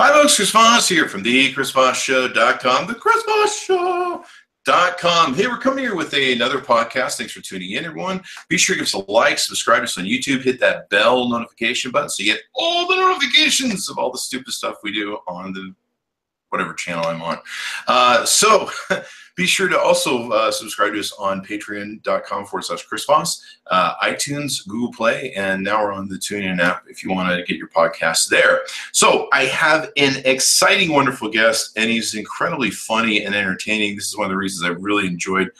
Hi folks, Chris Voss here from thechrisvossshow.com, thechrisvossshow.com. Hey, we're coming here with another podcast. Thanks for tuning in, everyone. Be sure to give us a like, subscribe to us on YouTube, hit that bell notification button so you get all the notifications of all the stupid stuff we do on the whatever channel I'm on. So be sure to also subscribe to us on patreon.com/Chris Voss, iTunes, Google Play, and now we're on the TuneIn app if you want to get your podcasts there. So I have an exciting, wonderful guest, and he's incredibly funny and entertaining. This is one of the reasons I really enjoyed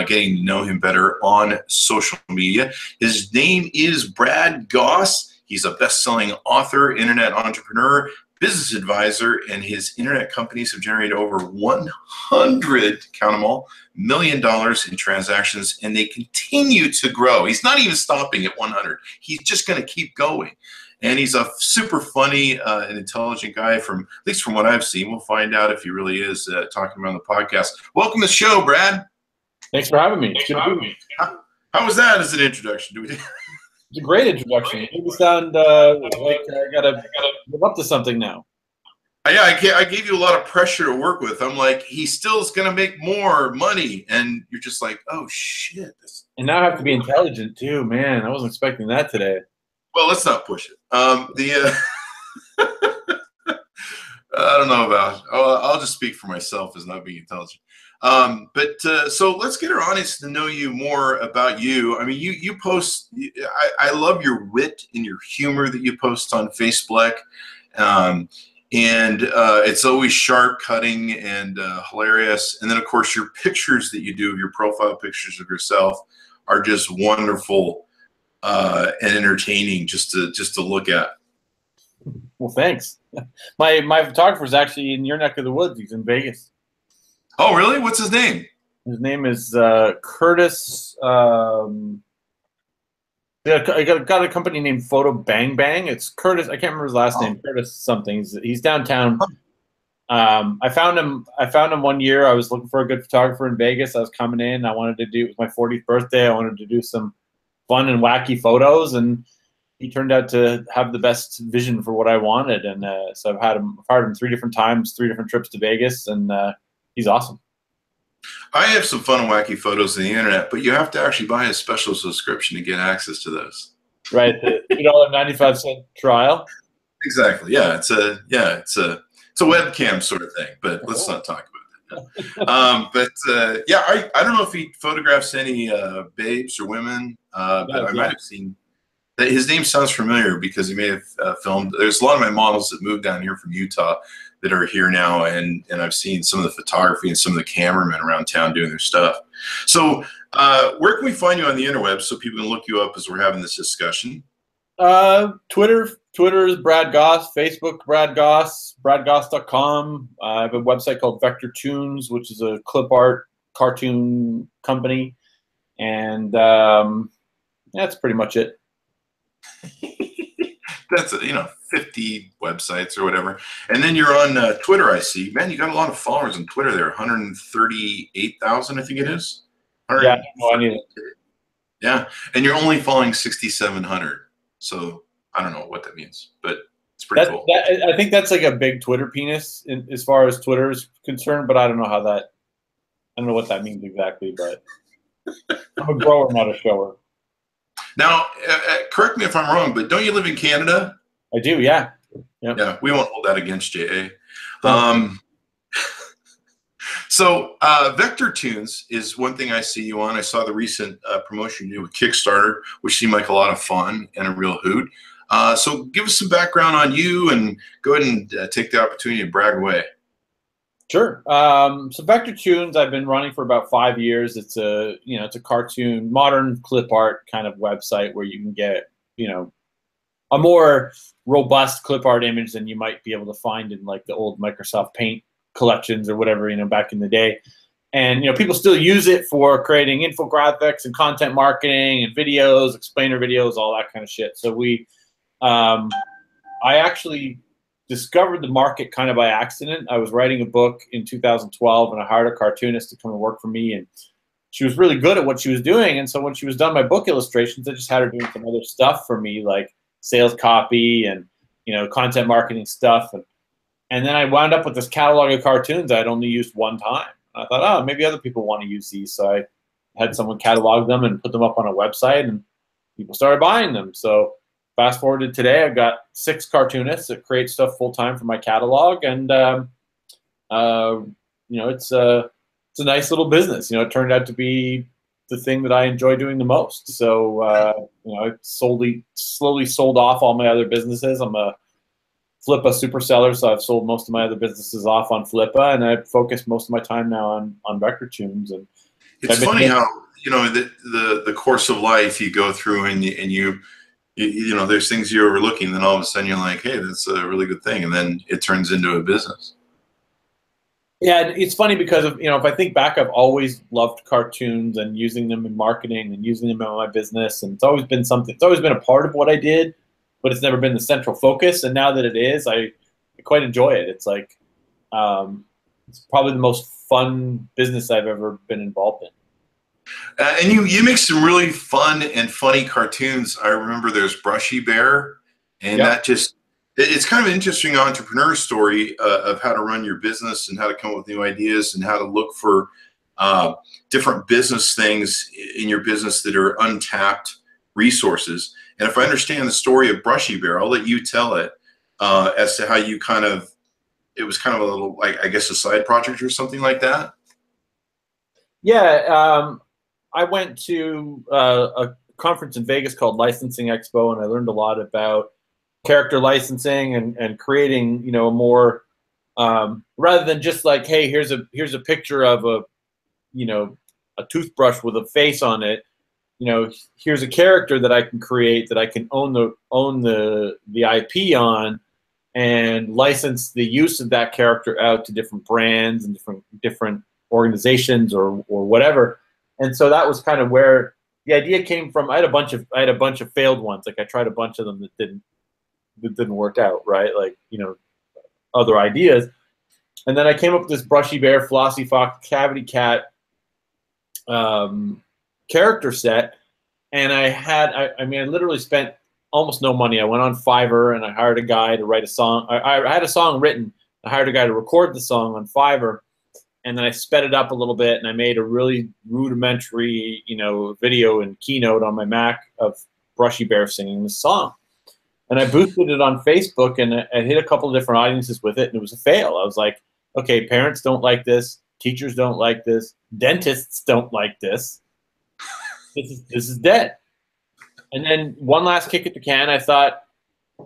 getting to know him better on social media. His name is Brad Goss. He's a best-selling author, internet entrepreneur, business advisor, and his internet companies have generated over 100, count them all, $1 million in transactions, and they continue to grow. He's not even stopping at 100. He's just going to keep going. And he's a super funny and intelligent guy, at least from what I've seen. We'll find out if he really is talking about the podcast. Welcome to the show, Brad. Thanks for having me. How was that as an introduction? It's a great introduction. You make me sound like I gotta live up to something now. Yeah, I gave you a lot of pressure to work with. I'm like, he still is going to make more money. And you're just like, oh, shit. And now I have to be intelligent, too. Man, I wasn't expecting that today. Well, let's not push it. I don't know about I'll just speak for myself as not being intelligent. So let's get our audience to know you more about you. I mean, you post, I love your wit and your humor that you post on Facebook. It's always sharp, cutting, and hilarious. And then, of course, your pictures that you do, your profile pictures of yourself, are just wonderful and entertaining just to look at. Well, thanks. My photographer's actually in your neck of the woods. He's in Vegas. Oh, really? What's his name? His name is Curtis. I got a company named Photo Bang Bang. It's Curtis. I can't remember his last name. Curtis something. He's downtown. I found him one year. I was looking for a good photographer in Vegas. I was coming in. It was my 40th birthday. I wanted to do some fun and wacky photos, and he turned out to have the best vision for what I wanted. And so I've hired him 3 different times, 3 different trips to Vegas, and he's awesome. I have some fun and wacky photos on the internet, but you have to actually buy a special subscription to get access to those. Right, the $2.95 trial. Exactly. Yeah, it's a webcam sort of thing, but let's not talk about that. Yeah, I don't know if he photographs any babes or women, but I might have seen that. His name sounds familiar because he may have filmed. There's a lot of my models that moved down here from Utah that are here now, and I've seen some of the photography and some of the cameramen around town doing their stuff. So where can we find you on the interwebs so people can look you up as we're having this discussion? Twitter is Brad Goss. Facebook, Brad Goss. BradGoss.com. I have a website called Vector Tunes, which is a clip art cartoon company, and that's pretty much it. That's 50 websites or whatever. And then you're on Twitter, I see. Man, you got a lot of followers on Twitter there. 138,000, I think it is. Yeah, I need it. Yeah, and you're only following 6,700. So I don't know what that means, but it's pretty cool. I think that's like a big Twitter penis as far as Twitter is concerned, but I don't know what that means exactly, but I'm a grower, not a shower. Now, correct me if I'm wrong, but don't you live in Canada? I do, yeah. Yep. Yeah, we won't hold that against you, So Vector Tunes is one thing I see you on. I saw the recent promotion you did with Kickstarter, which seemed like a lot of fun and a real hoot. So give us some background on you and go ahead and take the opportunity to brag away. Sure. So Vector Tunes, I've been running for about 5 years. It's a cartoon, modern clip art kind of website where you can get, a more robust clip art image than you might be able to find in like the old Microsoft Paint collections or whatever, back in the day. And, people still use it for creating infographics and content marketing and videos, explainer videos, all that kind of shit. So I actually discovered the market kind of by accident. I was writing a book in 2012, and I hired a cartoonist to come and work for me, and she was really good at what she was doing. And so when she was done my book illustrations, I just had her doing some other stuff for me, like sales copy and content marketing stuff. And And then I wound up with this catalog of cartoons I'd only used one time. I thought, oh, maybe other people want to use these. So I had someone catalog them and put them up on a website, and people started buying them. So fast forward to today, I've got 6 cartoonists that create stuff full time for my catalog, and it's a nice little business. It turned out to be the thing that I enjoy doing the most. So I slowly sold off all my other businesses. I'm a Flippa super seller, so I've sold most of my other businesses off on Flippa, and I focus most of my time now on Vector Tunes. And it's funny how the course of life you go through, and you there's things you're overlooking, and then all of a sudden you're like, hey, that's a really good thing, and then it turns into a business. Yeah, it's funny because if I think back, I've always loved cartoons and using them in marketing and using them in my business, and it's always been a part of what I did, but it's never been the central focus. And now that it is, I quite enjoy it. It's like it's probably the most fun business I've ever been involved in. And you make some really fun and funny cartoons. I remember there's Brushy Bear, and it's kind of an interesting entrepreneur story of how to run your business and how to come up with new ideas and how to look for different business things in your business that are untapped resources. And if I understand the story of Brushy Bear, I'll let you tell it as to how you it was kind of a little, like, I guess, a side project or something like that. Yeah, I went to a conference in Vegas called Licensing Expo, and I learned a lot about character licensing and creating, a more rather than just like, hey, here's a picture of a toothbrush with a face on it. Here's a character that I can create that I can own the IP on, and license the use of that character out to different brands and different organizations or whatever. And so that was kind of where the idea came from. I had a bunch of failed ones. Like I tried a bunch of them that didn't work out, right? Like, other ideas. And then I came up with this Brushy Bear, Flossy Fox, Cavity Cat character set. And I literally spent almost no money. I went on Fiverr and I hired a guy to write a song. I had a song written. I hired a guy to record the song on Fiverr. And then I sped it up a little bit, and I made a really rudimentary, video and keynote on my Mac of Brushy Bear singing the song. And I boosted it on Facebook, and I hit a couple of different audiences with it, and it was a fail. I was like, okay, parents don't like this, teachers don't like this, dentists don't like this. This is dead. And then one last kick at the can, I thought,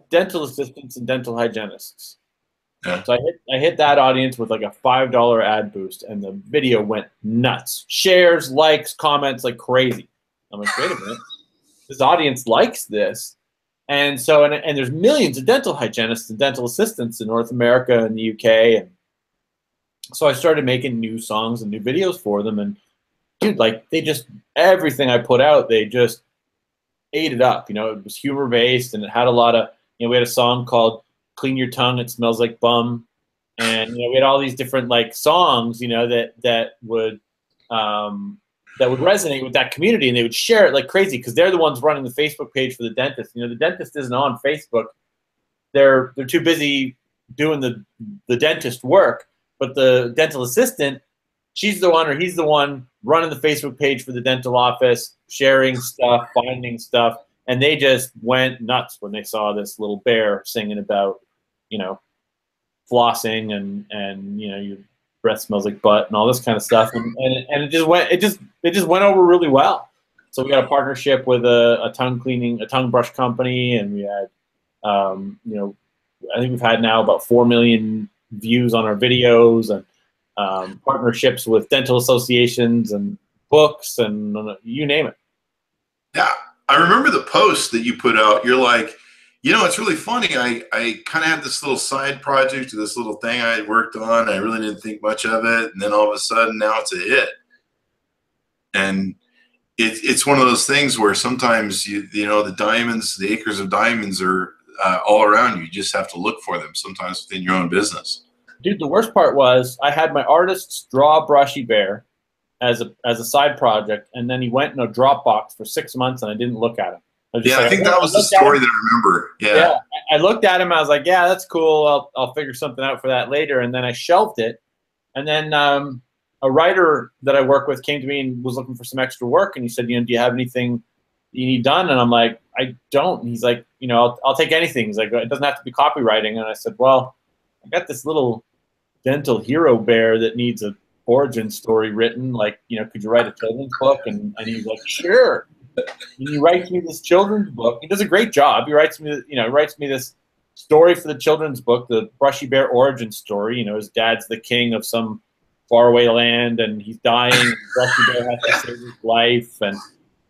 dental assistants and dental hygienists. Yeah. So I hit that audience with like a $5 ad boost, and the video went nuts. Shares, likes, comments like crazy. I'm like, wait a minute, this audience likes this. And so, and there's millions of dental hygienists and dental assistants in North America and the UK. And so I started making new songs and new videos for them. And dude, like everything I put out, they just ate it up. It was humor based, and it had a lot of, we had a song called Clean Your Tongue, It Smells Like Bum. And, we had all these different like songs, that would resonate with that community, and they would share it like crazy because they're the ones running the Facebook page for the dentist. The dentist isn't on Facebook. They're too busy doing the dentist work, but the dental assistant, she's the one or he's the one running the Facebook page for the dental office, sharing stuff, finding stuff. And they just went nuts when they saw this little bear singing about, flossing and your breath smells like butt and all this kind of stuff. And it just went over really well. So we got a partnership with a tongue brush company, and we had, I think we've had now about 4 million views on our videos, and partnerships with dental associations and books and you name it. Yeah. I remember the post that you put out. You're like, it's really funny. I kind of had this little side project or this little thing I had worked on. I really didn't think much of it. And then all of a sudden now it's a hit. And it's one of those things where sometimes, the diamonds, the acres of diamonds are all around you. You just have to look for them sometimes within your own business. Dude, the worst part was I had my artists draw Brushy Bear as a side project, and then he went in a Dropbox for 6 months, and I didn't look at him. Yeah, I think that was the story that I remember. Yeah. I looked at him. I was like, yeah, that's cool. I'll figure something out for that later. And then I shelved it. And then a writer that I work with came to me and was looking for some extra work. And he said, do you have anything you need done? And I'm like, I don't. And he's like, I'll take anything. He's like, it doesn't have to be copywriting. And I said, well, I got this little dental hero bear that needs a origin story written. Like, could you write a children's book? And he's like, sure. And he writes me this children's book. He does a great job. He writes me this story for the children's book, the Brushy Bear origin story. His dad's the king of some faraway land, and he's dying. And Brushy Bear has to save his life, and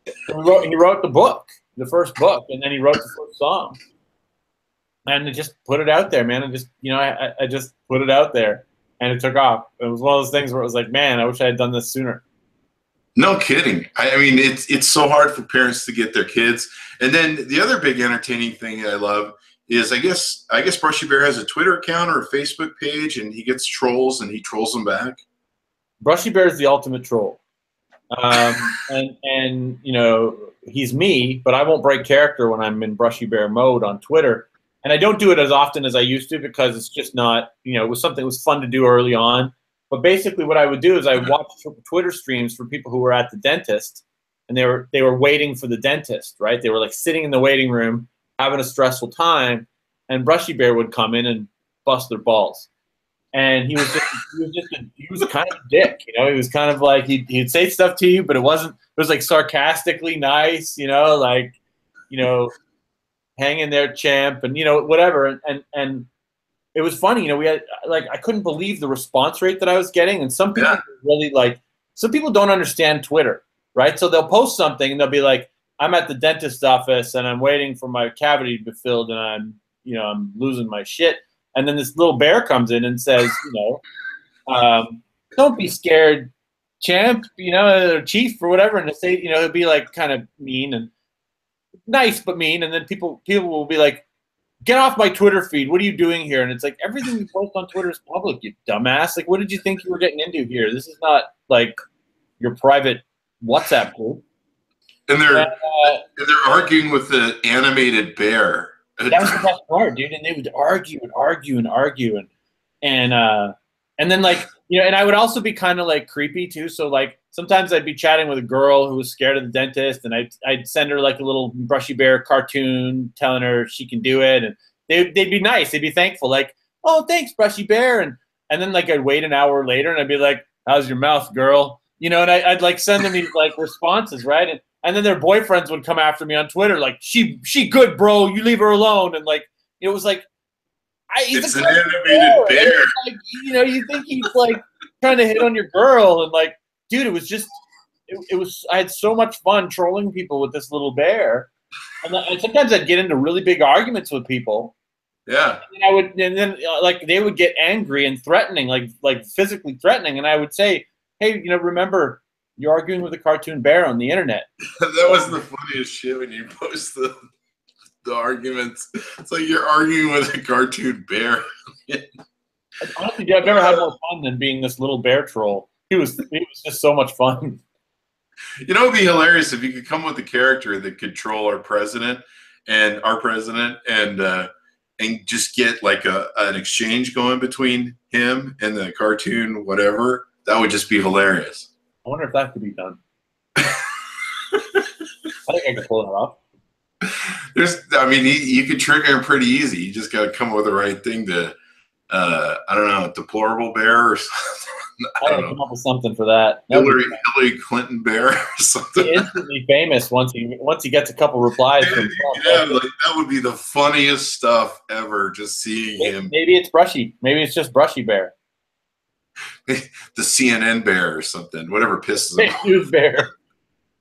he wrote the book, the first book, and then he wrote the first song, and I just put it out there, man. And just I just put it out there, and it took off. It was one of those things where it was like, man, I wish I had done this sooner. No kidding. I mean, it's so hard for parents to get their kids. And then the other big entertaining thing I love is I guess Brushy Bear has a Twitter account or a Facebook page, and he gets trolls and he trolls them back. Brushy Bear is the ultimate troll, and he's me, but I won't break character when I'm in Brushy Bear mode on Twitter, and I don't do it as often as I used to because it's just not it was something that was fun to do early on. But basically what I would do is I watched Twitter streams for people who were at the dentist, and they were waiting for the dentist, right? They were like sitting in the waiting room having a stressful time, and Brushy Bear would come in and bust their balls. And he was kind of a dick, He was kind of like he'd say stuff to you, but it was like sarcastically nice, hang in there, champ, and whatever. And it was funny, we had I couldn't believe the response rate that I was getting, and some people really some people don't understand Twitter, right? So they'll post something and they'll be like, I'm at the dentist's office and I'm waiting for my cavity to be filled and I'm losing my shit. And then this little bear comes in and says, don't be scared, champ, or chief or whatever. And they say, it'll be like kind of mean and nice, but mean. And then people will be like, get off my Twitter feed. What are you doing here? And it's like, everything you post on Twitter is public, you dumbass. Like, what did you think you were getting into here? This is not like your private WhatsApp group. And they're arguing with the animated bear. That was the best part, dude. And they would argue and then and I would also be kind of creepy too. So sometimes I'd be chatting with a girl who was scared of the dentist, and I'd send her a little Brushy Bear cartoon telling her she can do it, and they'd be nice. They'd be thankful, oh, thanks, Brushy Bear, and then I'd wait an hour later and I'd be like, how's your mouth, girl? And I'd send them these responses, right? And then their boyfriends would come after me on Twitter, she good, bro. You leave her alone. And it was it's an animated bear. You think he's trying to hit on your girl, and dude, it was just it was. I had so much fun trolling people with this little bear, and sometimes I'd get into really big arguments with people. Yeah. And then they would get angry and threatening, like physically threatening, and I would say, hey, remember, you're arguing with a cartoon bear on the internet. That was the funniest shit when you post the arguments. It's like you're arguing with a cartoon bear. Honestly, I've never had more fun than being this little bear troll. He was just so much fun. It'd be hilarious if you could come with a character that could troll our president and just get an exchange going between him and the cartoon, whatever. That would just be hilarious. I wonder if that could be done. I think I could pull it off. You could trigger him pretty easy. You just got to come up with the right thing to, I don't know, deplorable bear or something. I don't know. Come up with something for that. Hillary Clinton bear or something. He's instantly famous once he gets a couple replies from Trump. Yeah, that would be the funniest stuff ever. Just seeing him. Maybe it's Brushy. Maybe it's just Brushy Bear. The CNN bear or something. Whatever pisses him off. News bear.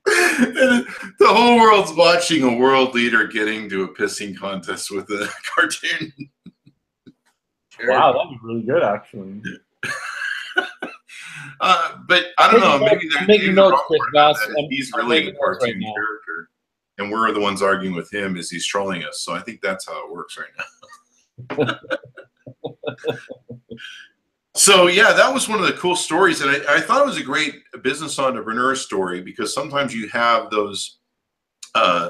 And the whole world's watching a world leader getting to a pissing contest with a cartoon. Wow, that'd be really good, actually. But I don't know. Maybe he's really the cartoon character, and we're the ones arguing with him as he's trolling us. So I think that's how it works right now. So yeah, that was one of the cool stories, and I thought it was a great business entrepreneur story because sometimes you have those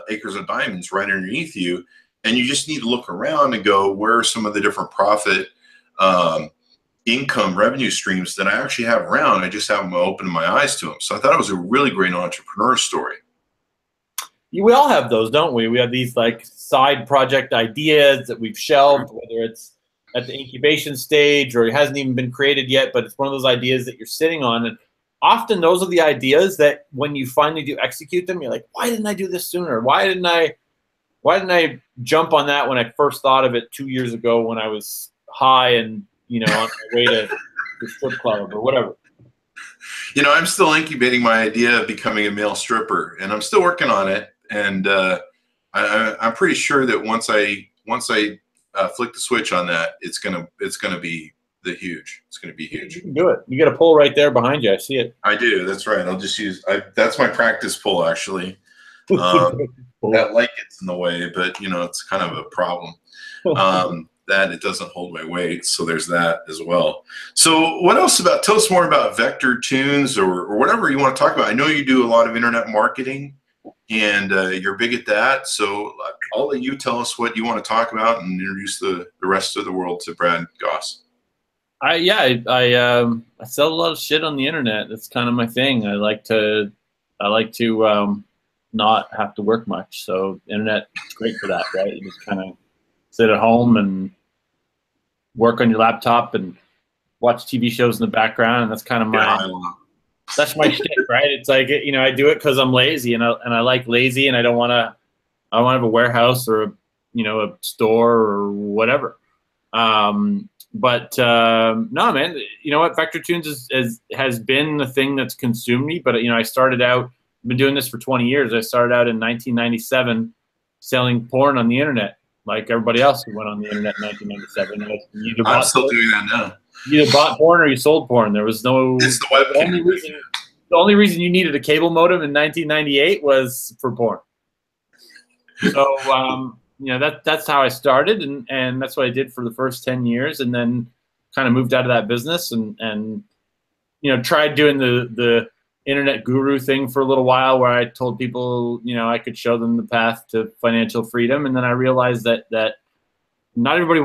acres of diamonds right underneath you. And you just need to look around and go, where are some of the different profit income revenue streams that I actually have around? I just haven't opened my eyes to them. So I thought it was a really great entrepreneur story. We all have those, don't we? We have these like side project ideas that we've shelved, whether it's at the incubation stage or it hasn't even been created yet, but it's one of those ideas that you're sitting on. And often those are the ideas that when you finally do execute them, you're like, why didn't I do this sooner? Why didn't I jump on that when I first thought of it 2 years ago when I was high and, you know, on my way to the strip club or whatever? You know, I'm still incubating my idea of becoming a male stripper, and I'm still working on it. And I'm pretty sure that once I flick the switch on that, it's gonna be huge. It's gonna be huge. You can do it. You got a pole right there behind you. I see it. I do. That's right. I'll just use. That's my practice pole, actually. That light gets in the way, but you know, it's kind of a problem. That it doesn't hold my weight, so there's that as well. So what else tell us more about Vector Tunes or whatever you want to talk about. I know you do a lot of internet marketing, and you're big at that. So I'll let you tell us what you want to talk about and introduce the rest of the world to Brad Goss. I sell a lot of shit on the internet. That's kind of my thing. I like to not have to work much. So internet is great for that, right? You just kind of sit at home and work on your laptop and watch TV shows in the background, and that's kind of that's my shit, right? It's like, you know, I do it because I'm lazy, and I like lazy, and I don't want to have a warehouse or a store or whatever. No, man, you know what? Vector Tunes has been the thing that's consumed me. But you know, I started out. I've been doing this for 20 years. I started out in 1997 selling porn on the internet, like everybody else who went on the internet in 1997. I'm still doing that now. You either bought porn or you sold porn. There was no. It's the webcam. The only reason you needed a cable modem in 1998 was for porn. So you know, that's how I started, and that's what I did for the first 10 years, and then kind of moved out of that business and you know, tried doing the internet guru thing for a little while, where I told people, you know, I could show them the path to financial freedom. And then I realized that not everybody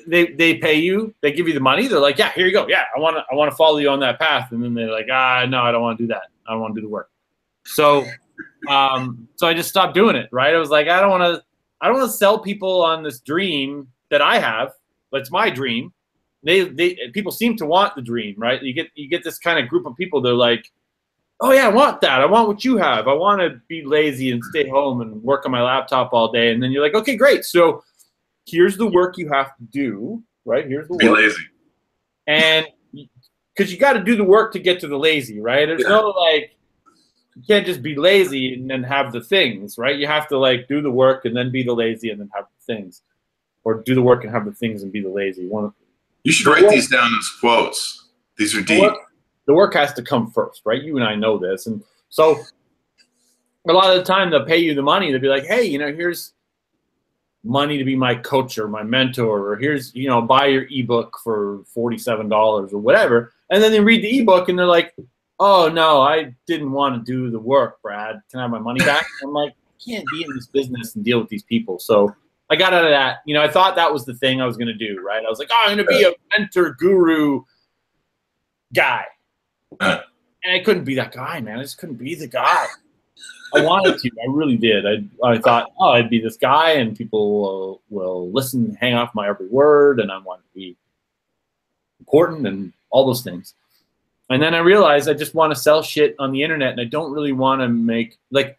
they pay you, they give you the money. They're like, yeah, here you go. Yeah, I want to follow you on that path. And then they're like, no, I don't want to do that. I don't want to do the work. So, so I just stopped doing it. Right. I was like, I don't want to sell people on this dream that I have. That's my dream. People seem to want the dream, right? You get this kind of group of people. They're like, oh yeah, I want that. I want what you have. I want to be lazy and stay home and work on my laptop all day. And then you're like, okay, great. So here's the work you have to do, right? Here's the work. Be lazy. And because you got to do the work to get to the lazy, right? There's no like, you can't just be lazy and then have the things, right? You have to like do the work and then be the lazy and then have the things, or do the work and have the things and be the lazy. You should write these down as quotes. These are deep. The work has to come first, right? You and I know this. And so a lot of the time they'll pay you the money. They'll be like, hey, you know, here's money to be my coach or my mentor, or here's, you know, buy your ebook for $47 or whatever. And then they read the ebook and they're like, oh no, I didn't want to do the work, Brad. Can I have my money back? I'm like, I can't be in this business and deal with these people. So I got out of that. You know, I thought that was the thing I was going to do, right? I was like, oh, I'm going to be a mentor guru guy. And I couldn't be that guy, man. I just couldn't be the guy. I wanted to. I really did. I thought, oh, I'd be this guy, and people will listen and hang off my every word, and I want to be important and all those things. And then I realized I just want to sell shit on the internet, and I don't really want to make, like,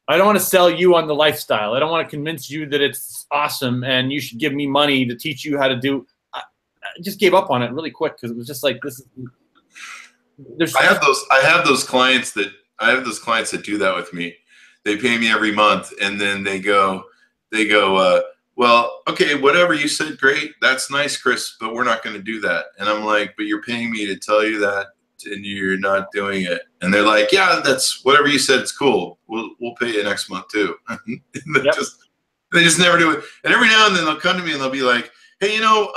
I don't want to sell you on the lifestyle. I don't want to convince you that it's awesome and you should give me money to teach you how to do. I just gave up on it really quick because it was just like, this is. I have those clients that do that with me. They pay me every month, and then they go, well, okay, whatever you said, great, that's nice, Chris, but we're not going to do that. And I'm like, but you're paying me to tell you that, and you're not doing it. And they're like, yeah, that's whatever you said, it's cool. We'll pay you next month too. They just never do it. And every now and then they'll come to me and they'll be like, hey, you know,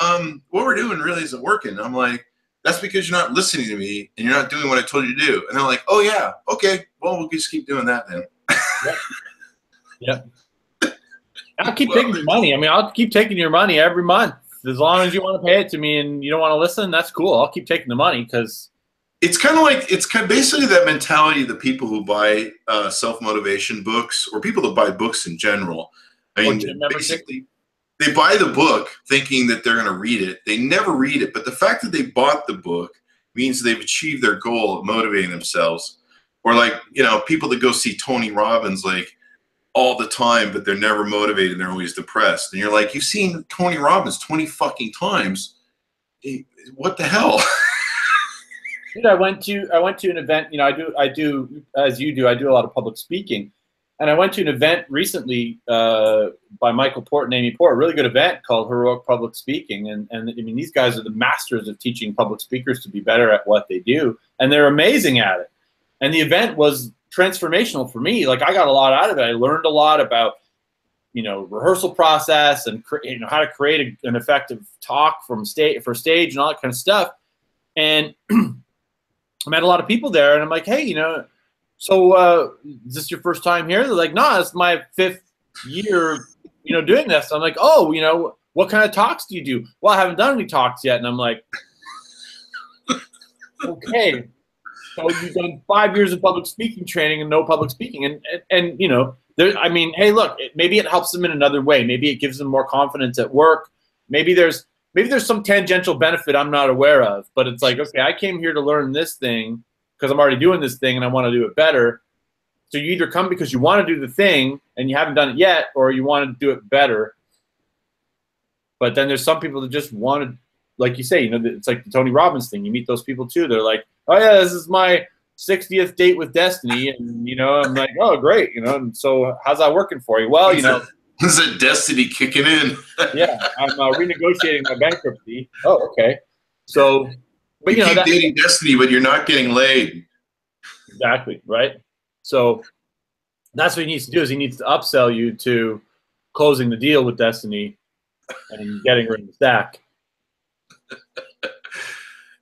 what we're doing really isn't working. I'm like, that's because you're not listening to me and you're not doing what I told you to do. And they're like, oh yeah, okay, well, we'll just keep doing that then. Yeah. I'll keep taking your money. I mean, I'll keep taking your money every month. As long as you want to pay it to me and you don't want to listen, that's cool. I'll keep taking the money because it's kind of like basically that mentality of the people who buy self-motivation books or people that buy books in general. I mean, basically, they buy the book thinking that they're going to read it. They never read it, but the fact that they bought the book means they've achieved their goal of motivating themselves. Or like, you know, people that go see Tony Robbins like all the time, but they're never motivated. They're always depressed. And you're like, you've seen Tony Robbins 20 fucking times. Hey, what the hell? Dude, I went to an event. You know, I do as you do. I do a lot of public speaking, and I went to an event recently by Michael Port and Amy Port, a really good event called Heroic Public Speaking. And I mean, these guys are the masters of teaching public speakers to be better at what they do, and they're amazing at it. And the event was transformational for me. Like, I got a lot out of it. I learned a lot about, you know, rehearsal process and you know, how to create an effective talk for stage and all that kind of stuff. And I met a lot of people there, and I'm like, hey, you know, so is this your first time here? They're like, no, it's my 5th year, you know, doing this. I'm like, oh, you know, what kind of talks do you do? Well, I haven't done any talks yet. And I'm like, okay. So you've done 5 years of public speaking training and no public speaking. And you know, I mean, hey, look, maybe it helps them in another way. Maybe it gives them more confidence at work. Maybe there's some tangential benefit I'm not aware of. But it's like, okay, I came here to learn this thing because I'm already doing this thing and I want to do it better. So you either come because you want to do the thing and you haven't done it yet, or you want to do it better. But then there's some people that just want to, like you say, you know, it's like the Tony Robbins thing. You meet those people too. They're like, oh yeah, this is my 60th date with Destiny, and you know, I'm like, oh great, you know. And so, how's that working for you? Well, you know, is it Destiny kicking in? Yeah, I'm renegotiating my bankruptcy. Oh, okay. So, but you know, keep dating Destiny, but you're not getting laid. Exactly right. So that's what he needs to do. Is he needs to upsell you to closing the deal with Destiny and getting her in the stack.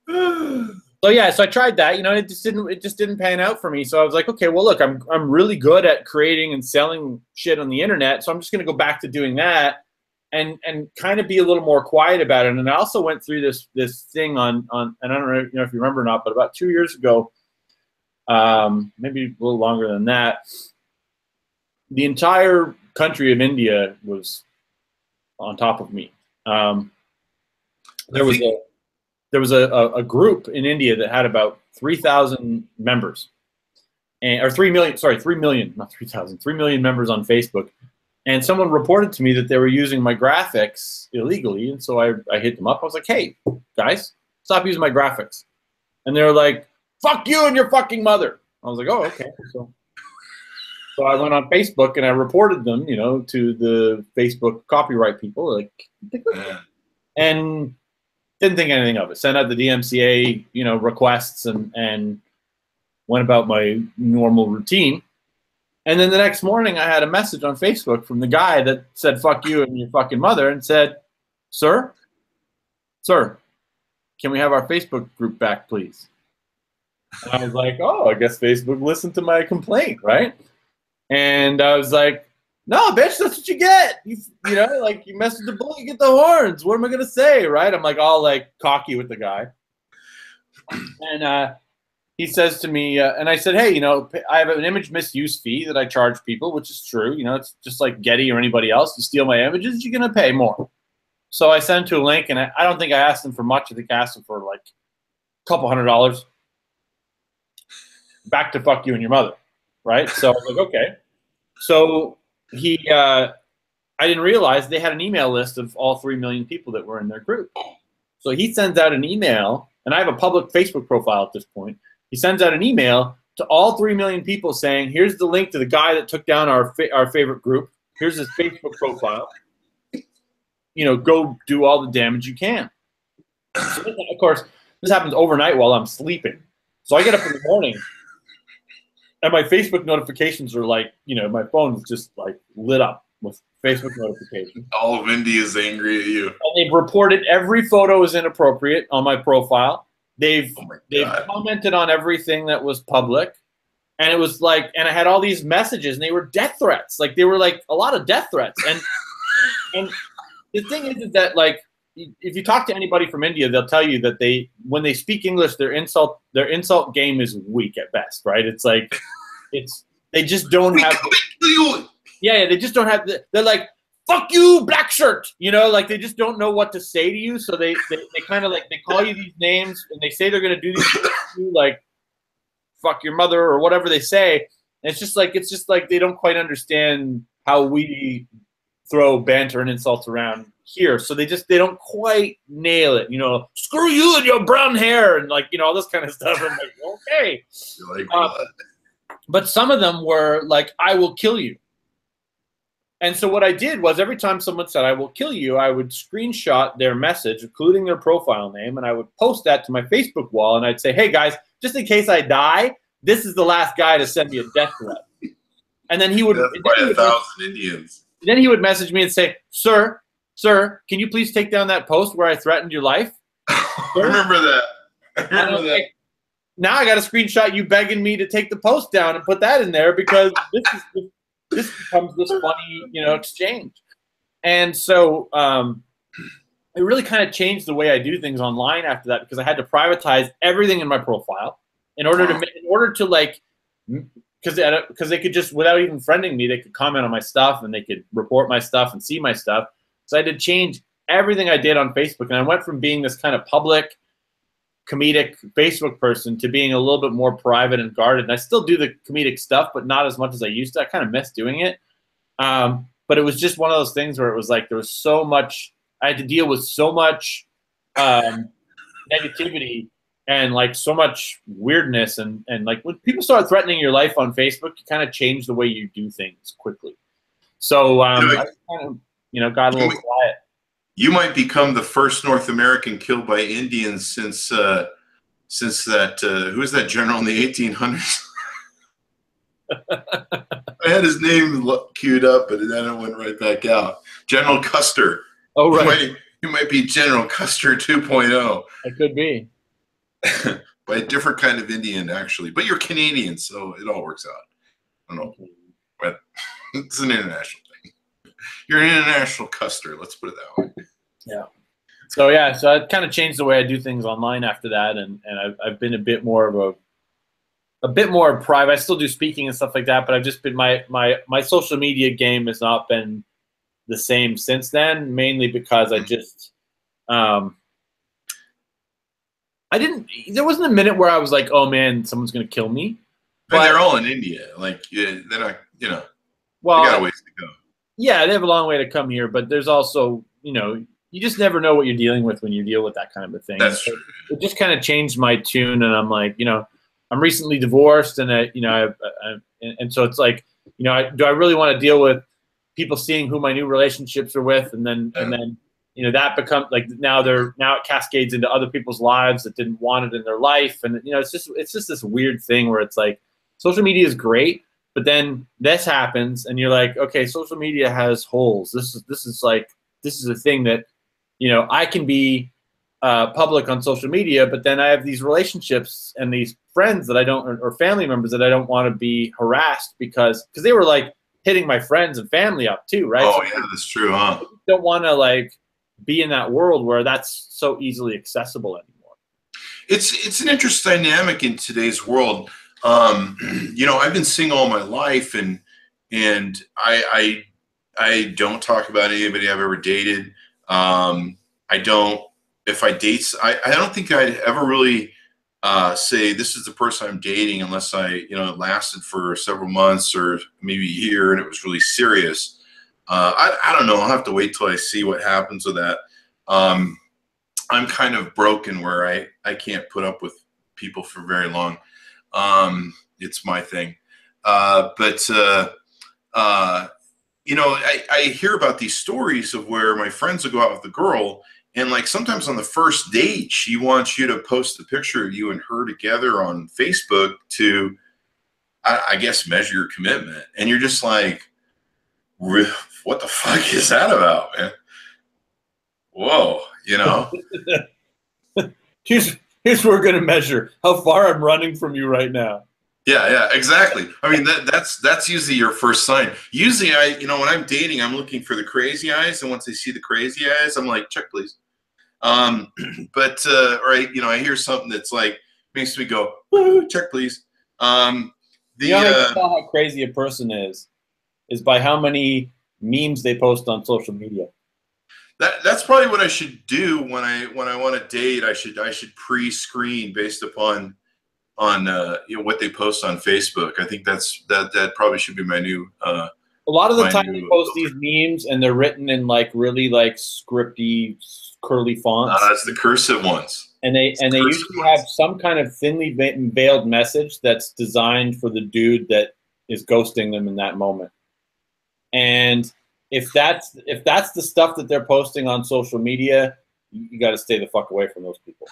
So yeah, so I tried that, you know, it just didn't pan out for me. So I was like, okay, well look, I'm really good at creating and selling shit on the internet, so I'm just gonna go back to doing that and kind of be a little more quiet about it. And I also went through this thing on and I don't know, you know, if you remember or not, but about 2 years ago, maybe a little longer than that, the entire country of India was on top of me. There was a group in India that had about 3,000 members, or 3 million, not 3,000, 3 million members on Facebook. And someone reported to me that they were using my graphics illegally. And so I hit them up. I was like, hey, guys, stop using my graphics. And they were like, fuck you and your fucking mother. I was like, oh, okay. So I went on Facebook and I reported them, you know, to the Facebook copyright people, like, and didn't think anything of it. Sent out the DMCA, you know, requests and went about my normal routine. And then the next morning I had a message on Facebook from the guy that said, fuck you and your fucking mother, and said, sir, can we have our Facebook group back, please? And I was like, oh, I guess Facebook listened to my complaint, right? And I was like, no, bitch, that's what you get. You know, like, you mess with the bull, you get the horns. What am I going to say, right? I'm like all like cocky with the guy. And he says to me, and I said, hey, you know, I have an image misuse fee that I charge people, which is true. You know, it's just like Getty or anybody else. You steal my images, you're going to pay more. So I sent him to a link, and I don't think I asked him for much. I think I asked him for like a couple $100. Back to fuck you and your mother, right? So I was like, okay. So I didn't realize they had an email list of all 3 million people that were in their group. So he sends out an email, and I have a public Facebook profile at this point. He sends out an email to all 3 million people saying, here's the link to the guy that took down our favorite group. Here's his Facebook profile. You know, go do all the damage you can. So, of course, this happens overnight while I'm sleeping. So I get up in the morning, and my Facebook notifications are like, you know, my phone is just like lit up with Facebook notifications. All of India is angry at you. And they've reported every photo is inappropriate on my profile. They've commented on everything that was public. And it was like, and I had all these messages, and they were death threats. Like they were like a lot of death threats. And the thing is that like, if you talk to anybody from India, they'll tell you that when they speak English, their insult game is weak at best, right? It's like, they just don't have. Yeah, they just don't have. They're like, fuck you, black shirt. You know, like they just don't know what to say to you. So they kind of like, they call you these names, and they say they're gonna do these things to you, like fuck your mother or whatever they say. And it's just like they don't quite understand how we throw banter and insults around here. So they don't quite nail it. You know, screw you and your brown hair, and like, you know, all this kind of stuff. I'm like, okay. But some of them were like, I will kill you. And so what I did was, every time someone said, I will kill you, I would screenshot their message, including their profile name, and I would post that to my Facebook wall, and I'd say, hey guys, just in case I die, this is the last guy to send me a death threat. And then he would, by 1,000 Indians. Then he would message me and say, sir, can you please take down that post where I threatened your life? I remember that. Now I got to screenshot you begging me to take the post down and put that in there, because this becomes this funny, you know, exchange. And so it really kind of changed the way I do things online after that, because I had to privatize everything in my profile in order to like, because they could just, without even friending me, they could comment on my stuff and they could report my stuff and see my stuff. So I had to change everything I did on Facebook, and I went from being this kind of public, comedic Facebook person to being a little bit more private and guarded. And I still do the comedic stuff, but not as much as I used to. I kind of miss doing it. But it was just one of those things where it was like, there was so much, I had to deal with so much negativity and like so much weirdness. And like when people start threatening your life on Facebook, you kind of change the way you do things quickly. So I kind of, you know, got a little quiet. You might become the first North American killed by Indians since that who was that general in the 1800s? I had his name queued up, but then it went right back out. General Custer. Oh, right. You might be General Custer 2.0. It could be. By a different kind of Indian, actually. But you're Canadian, so it all works out. I don't know. But it's an international thing. You're an international Custer. Let's put it that way. Yeah. So yeah, so I kind of changed the way I do things online after that, and I've been a bit more private. I still do speaking and stuff like that, but I've just been my social media game has not been the same since then, mainly because I just there wasn't a minute where I was like, oh man, someone's gonna kill me. But they're all in India. Like they're not, you know, well, they got a ways to go. Yeah, they have a long way to come here, but there's also, you know, you just never know what you're dealing with when you deal with that kind of a thing. That's true. It just kind of changed my tune, and I'm like, you know, I'm recently divorced, and and so it's like, you know, do I really want to deal with people seeing who my new relationships are with, and then you know, that becomes like now it cascades into other people's lives that didn't want it in their life, and you know, it's just this weird thing where it's like social media is great, but then this happens, and you're like, okay, social media has holes. This is a thing that, you know, I can be public on social media, but then I have these relationships and these friends that I don't, or family members that I don't want to be harassed because they were like hitting my friends and family up too, right? Oh, so yeah, that's true, huh? I don't want to like be in that world where that's so easily accessible anymore. It's an interesting dynamic in today's world. You know, I've been single all my life, and I don't talk about anybody I've ever dated. I don't. If I date, I don't think I'd ever really say this is the person I'm dating unless it lasted for several months or maybe a year and it was really serious. I don't know. I'll have to wait till I see what happens with that. I'm kind of broken where I can't put up with people for very long. It's my thing. You know, I hear about these stories of where my friends will go out with the girl, and like sometimes on the first date, she wants you to post a picture of you and her together on Facebook to, I guess, measure your commitment. And you're just like, what the fuck is that about, man? Whoa, you know? Here's where we're going to measure how far I'm running from you right now. Yeah, exactly. I mean, that's usually your first sign. Usually, when I'm dating, I'm looking for the crazy eyes, and once I see the crazy eyes, I'm like, check, please. But right, I hear something that's like makes me go, woo, check, please. You know how you can tell how crazy a person is by how many memes they post on social media. That's probably what I should do when I want to date. I should pre-screen based upon what they post on Facebook. I think that probably should be my new. A lot of the time they post these memes and they're written in like really like scripty, curly fonts. That's the cursive ones. And they usually have some kind of thinly veiled message that's designed for the dude that is ghosting them in that moment. And if that's the stuff that they're posting on social media, you got to stay the fuck away from those people.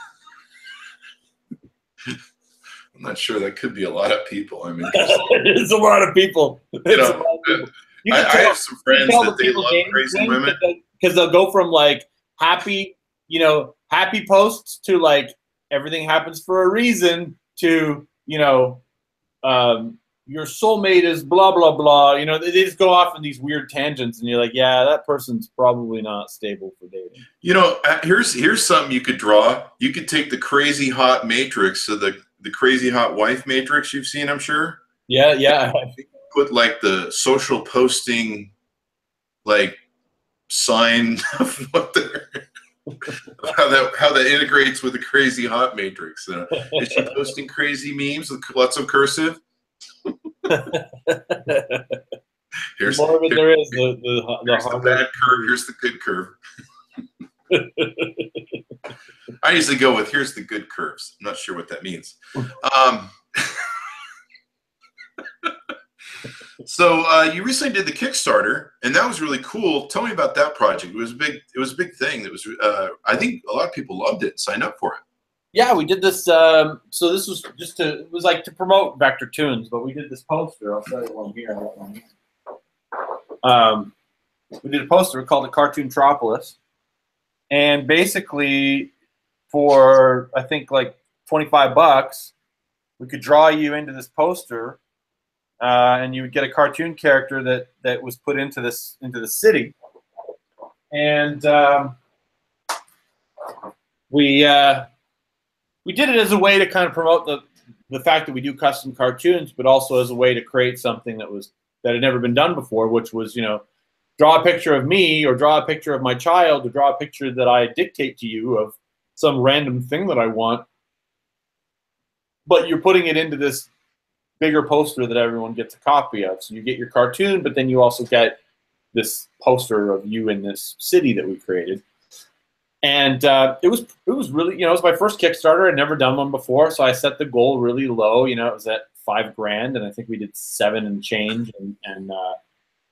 I'm not sure. That could be a lot of people. I mean, it's a lot of people. I have some friends that they love crazy women because they'll go from like happy posts to like everything happens for a reason to your soulmate is blah blah blah. They just go off in these weird tangents, and you're like, yeah, that person's probably not stable for dating. Here's something you could draw. You could take the crazy hot matrix, so the crazy hot wife matrix you've seen, I'm sure. Yeah. Put like the social posting like sign of what they're how that integrates with the crazy hot matrix. Is she posting crazy memes with lots of cursive? Here's more of it there is the bad curve. Here's the good curve. I usually go with here's the good curves. I'm not sure what that means. So you recently did the Kickstarter, and that was really cool. Tell me about that project. It was a big thing. That was I think a lot of people loved it and signed up for it. Yeah, we did this. So this was it was like to promote Vector Tunes, but we did this poster. I'll show you one here. We did a poster called the Cartoontropolis, and basically for I think like $25, we could draw you into this poster. And you would get a cartoon character that was put into the city, and we did it as a way to kind of promote the fact that we do custom cartoons, but also as a way to create something that had never been done before, which was draw a picture of me or draw a picture of my child or draw a picture that I dictate to you of some random thing that I want, but you're putting it into this bigger poster that everyone gets a copy of. So you get your cartoon, but then you also get this poster of you in this city that we created. And it was really, it was my first Kickstarter. I'd never done one before, so I set the goal really low. It was at $5,000, and I think we did 7 and change. And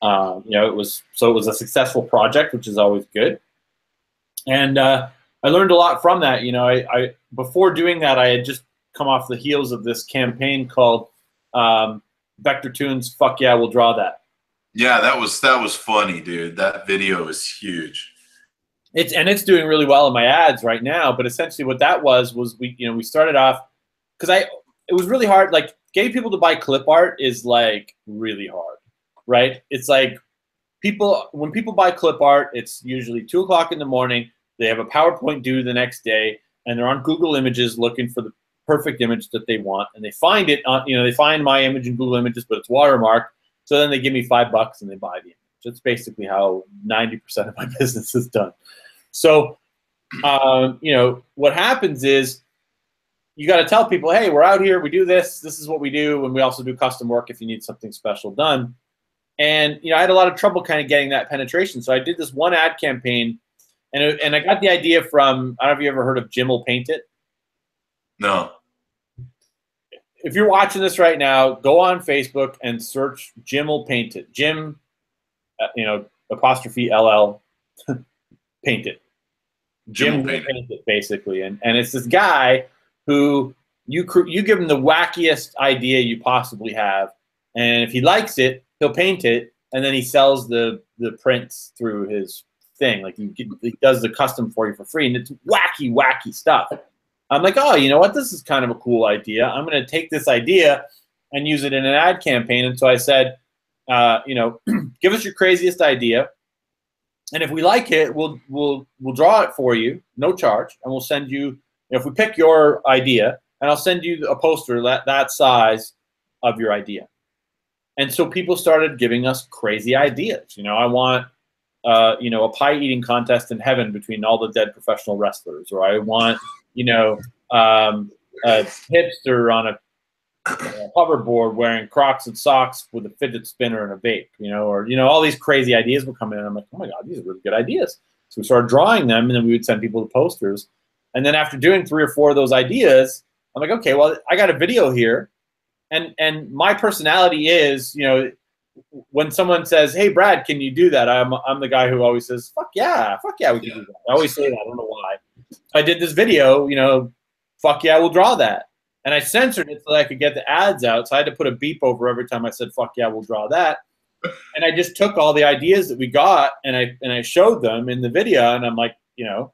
it was a successful project, which is always good. And I learned a lot from that. I before doing that, I had just come off the heels of this campaign called Vector Tunes, fuck yeah, we'll draw that. Yeah, that was funny, dude. That video is huge. It's doing really well in my ads right now. But essentially, what that was we started off because it was really hard. Like getting people to buy clip art is like really hard, right? It's like when people buy clip art, it's usually 2 o'clock in the morning. They have a PowerPoint due the next day, and they're on Google Images looking for the perfect image that they want, and they find it on, they find my image in Google Images, but it's watermarked. So then they give me $5 and they buy the image. That's basically how 90% of my business is done. So, what happens is you got to tell people, hey, we're out here, we do this. This is what we do, and we also do custom work if you need something special done. And I had a lot of trouble kind of getting that penetration. So I did this one ad campaign, and I got the idea from, I don't know if you ever heard of Jim Will Paint It. No. If you're watching this right now, go on Facebook and search Jim Will Paint It. Jim, apostrophe LL, Paint It. Jim Will Paint It, basically. And it's this guy who you give him the wackiest idea you possibly have, and if he likes it, he'll paint it, and then he sells the prints through his thing. Like he does the custom for you for free, and it's wacky stuff. I'm like, oh, you know what? This is kind of a cool idea. I'm going to take this idea and use it in an ad campaign. And so I said, you know, give us your craziest idea, and if we like it, we'll draw it for you, no charge, and we'll send you. If we pick your idea, and I'll send you a poster that size of your idea. And so people started giving us crazy ideas. You know, I want, you know, a pie eating contest in heaven between all the dead professional wrestlers, or I want, you know, a hipster on a hoverboard wearing Crocs and socks with a fidget spinner and a vape, you know, or, you know, all these crazy ideas would come in. And I'm like, oh my God, these are really good ideas. So we started drawing them, and then we would send people the posters. And then after doing 3 or 4 of those ideas, I'm like, okay, well, I got a video here. And my personality is, you know, when someone says, hey, Brad, can you do that? I'm the guy who always says, fuck yeah, we can do that. I always say that. I don't know why. I did this video, you know, fuck yeah, we'll draw that. And I censored it so that I could get the ads out. So I had to put a beep over every time I said, fuck yeah, we'll draw that. And I just took all the ideas that we got, and I showed them in the video. And I'm like, you know,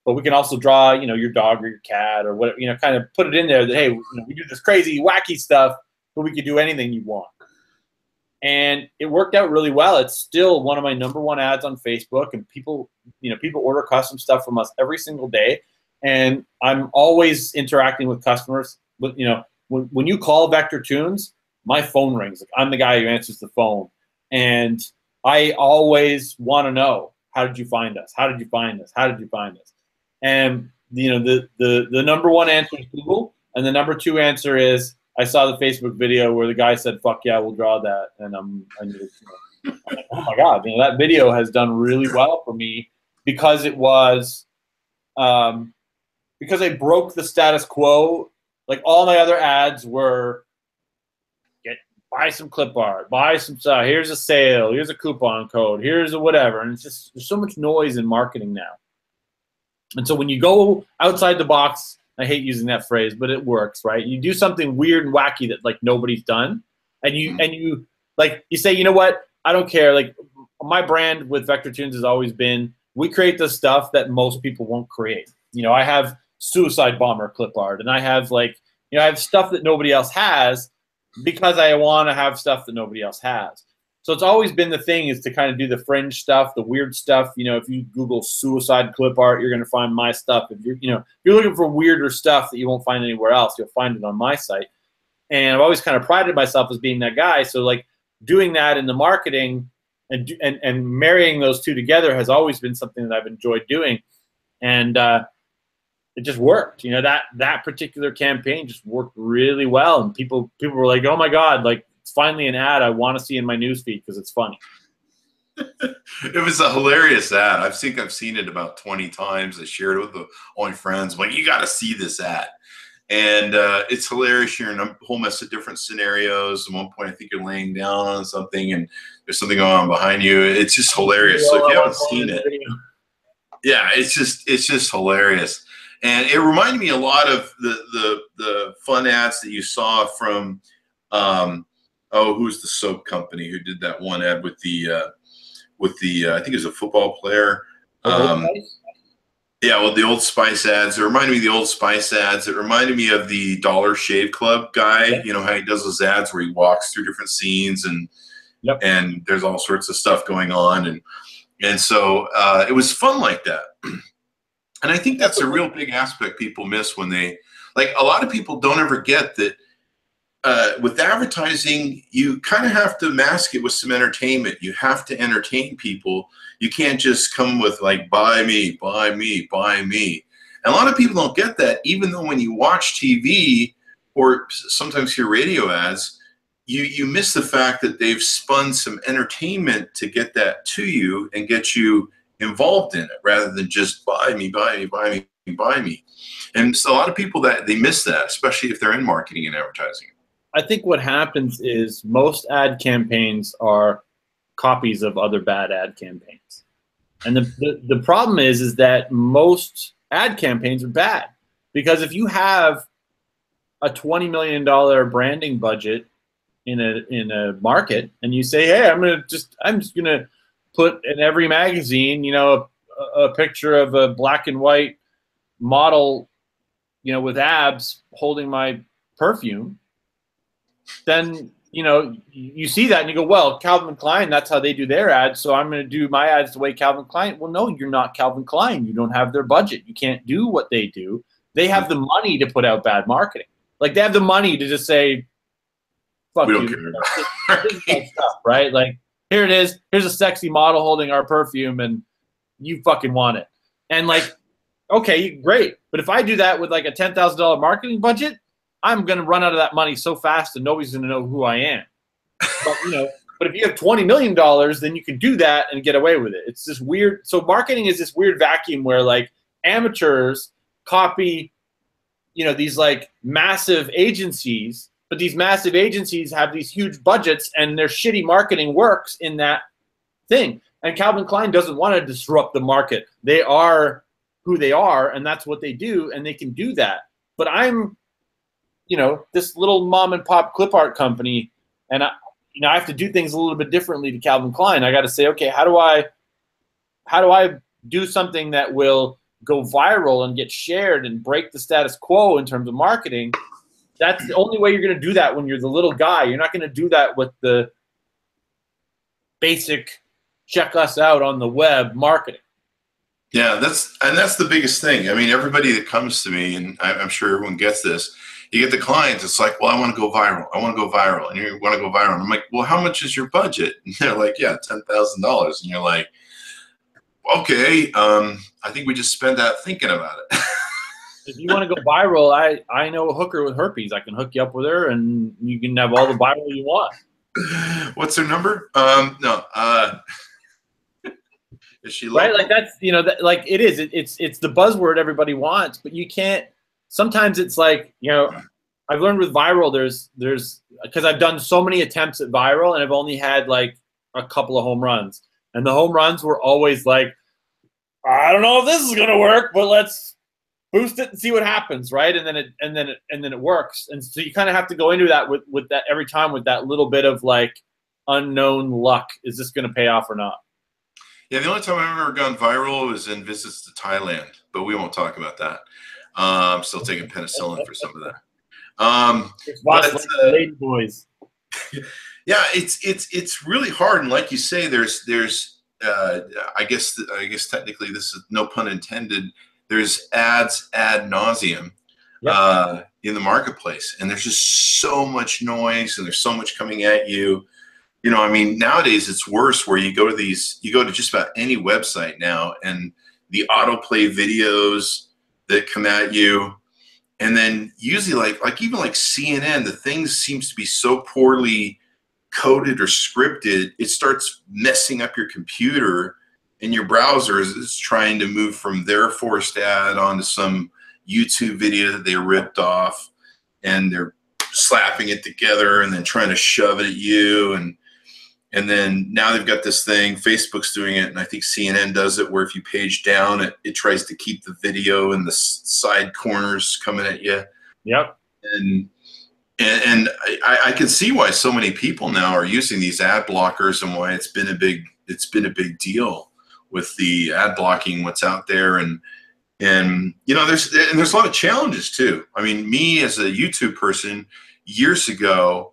but we can also draw, you know, your dog or your cat or whatever, you know, kind of put it in there that, hey, you know, we do this crazy, wacky stuff, but we can do anything you want. And it worked out really well. It's still one of my #1 ads on Facebook, and people, you know, people order custom stuff from us every single day. And I'm always interacting with customers. But, you know, when you call Vector Tunes, my phone rings. Like, I'm the guy who answers the phone. And I always want to know, how did you find us? How did you find us? How did you find us? And, you know, the #1 answer is Google, and the #2 answer is, I saw the Facebook video where the guy said, fuck yeah, we'll draw that. And I'm like, oh my God, you know, that video has done really well for me because it was, because I broke the status quo. Like, all my other ads were, buy some clip art, buy some stuff, here's a sale, here's a coupon code, here's a whatever. And it's just, there's so much noise in marketing now. And so when you go outside the box, I hate using that phrase, but it works, right? You do something weird and wacky that like nobody's done, and you like, you say, you know what? I don't care. Like, my brand with Vector Tunes has always been, we create the stuff that most people won't create. You know, I have suicide bomber clip art, and I have, like, you know, I have stuff that nobody else has because I want to have stuff that nobody else has. So it's always been the thing, is to kind of do the fringe stuff, the weird stuff. You know, if you Google suicide clip art, you're going to find my stuff. If you're, you know, if you're looking for weirder stuff that you won't find anywhere else, you'll find it on my site. And I've always kind of prided myself as being that guy. So, like, doing that in the marketing and marrying those two together has always been something that I've enjoyed doing. And it just worked. You know, that particular campaign just worked really well. And people were like, oh my God, like, it's finally an ad I want to see in my newsfeed because it's funny. It was a hilarious ad. I've seen it about 20 times. I shared it with all my friends. I'm like, you got to see this ad. And it's hilarious. You're in a whole mess of different scenarios. At one point, I think you're laying down on something and there's something going on behind you. It's just hilarious. So if you haven't seen it, yeah, it's just hilarious. And it reminded me a lot of the fun ads that you saw from, who's the soap company who did that one ad with the I think it was a football player. Yeah, well, the Old Spice ads. It reminded me of the Old Spice ads. It reminded me of the Dollar Shave Club guy. Yep. You know how he does those ads where he walks through different scenes and and there's all sorts of stuff going on, and so it was fun like that. And I think that's a real big aspect people miss when they, like, a lot of people don't ever get that. With advertising, you kind of have to mask it with some entertainment. You have to entertain people. You can't just come with, like, buy me, buy me, buy me. And a lot of people don't get that, even though when you watch TV or sometimes hear radio ads, you miss the fact that they've spun some entertainment to get that to you and get you involved in it, rather than just buy me, buy me, buy me, buy me. And so a lot of people, that they miss that, especially if they're in marketing and advertising. I think what happens is most ad campaigns are copies of other bad ad campaigns. And the problem is that most ad campaigns are bad, because if you have a $20 million branding budget in a market and you say, hey, I'm just gonna put in every magazine, you know, a picture of a black and white model, you know, with abs holding my perfume, then, you know, you see that and you go, well, Calvin Klein, that's how they do their ads, so I'm going to do my ads the way Calvin Klein. Well, no, you're not Calvin Klein. You don't have their budget. You can't do what they do. They have the money to put out bad marketing. Like, they have the money to just say, fuck We you. don't care. This is that stuff, right? Like, here it is. Here's a sexy model holding our perfume, and you fucking want it. And, like, okay, great. But if I do that with, like, a $10,000 marketing budget, I'm going to run out of that money so fast and nobody's going to know who I am. But, you know, but if you have $20 million, then you can do that and get away with it. It's this weird. So marketing is this weird vacuum where, like, amateurs copy, you know, these, like, massive agencies, but these massive agencies have these huge budgets and their shitty marketing works in that thing. And Calvin Klein doesn't want to disrupt the market. They are who they are, and that's what they do, and they can do that. But I'm, you know, this little mom and pop clip art company, and I have to do things a little bit differently to Calvin Klein. I got to say, okay, how do I do something that will go viral and get shared and break the status quo in terms of marketing? That's the only way you're going to do that when you're the little guy. You're not going to do that with the basic check us out on the web marketing. Yeah, that's the biggest thing. I mean, everybody that comes to me, and I'm sure everyone gets this, you get the clients, it's like, well, I want to go viral. I want to go viral. And you want to go viral. And I'm like, well, how much is your budget? And they're like, yeah, $10,000. And you're like, okay, I think we just spent that thinking about it. If you want to go viral, I know a hooker with herpes. I can hook you up with her, and you can have all the viral you want. What's her number? No. Is she local? Right? Like, that's, you know, that, like, it is. It's the buzzword everybody wants, but you can't. Sometimes it's like, you know, I've learned with viral, there's because I've done so many attempts at viral, and I've only had like a couple of home runs, and the home runs were always like, I don't know if this is gonna work, but let's boost it and see what happens, right? And then it works, and so you kind of have to go into that with that every time with that little bit of like unknown luck. Is this gonna pay off or not? Yeah, the only time I've ever gone viral was in visits to Thailand, but we won't talk about that. I'm still taking penicillin for some of that. Lady boys. Yeah, it's really hard, and like you say, there's I guess technically this is no pun intended. There's ads ad nauseum in the marketplace, and there's just so much noise, and there's so much coming at you. You know, I mean, nowadays it's worse where you go to just about any website now, and the autoplay videos that come at you, and then usually like even like CNN, the things seems to be so poorly coded or scripted, it starts messing up your computer, and your browser is trying to move from their forced ad onto some YouTube video that they ripped off, and they're slapping it together and then trying to shove it at you, and then now they've got this thing, Facebook's doing it, and I think CNN does it, where if you page down, it tries to keep the video in the side corners coming at you. Yep. And I can see why so many people now are using these ad blockers, and why it's been a big deal with the ad blocking what's out there. And you know, there's a lot of challenges too. I mean, me as a YouTube person years ago,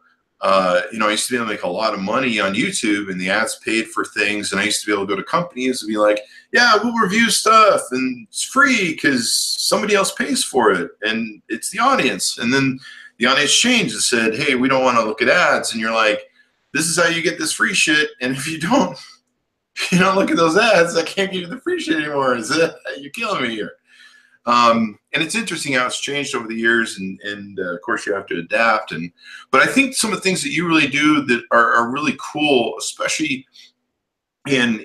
you know, I used to be able to make a lot of money on YouTube, and the ads paid for things, and I used to be able to go to companies and be like, yeah, we'll review stuff, and it's free because somebody else pays for it, and it's the audience. And then the audience changed and said, hey, we don't want to look at ads. And you're like, this is how you get this free shit, and if you don't look at those ads, I can't give you the free shit anymore. You're killing me here. And it's interesting how it's changed over the years, and of course you have to adapt. But I think some of the things that you really do that are really cool, especially in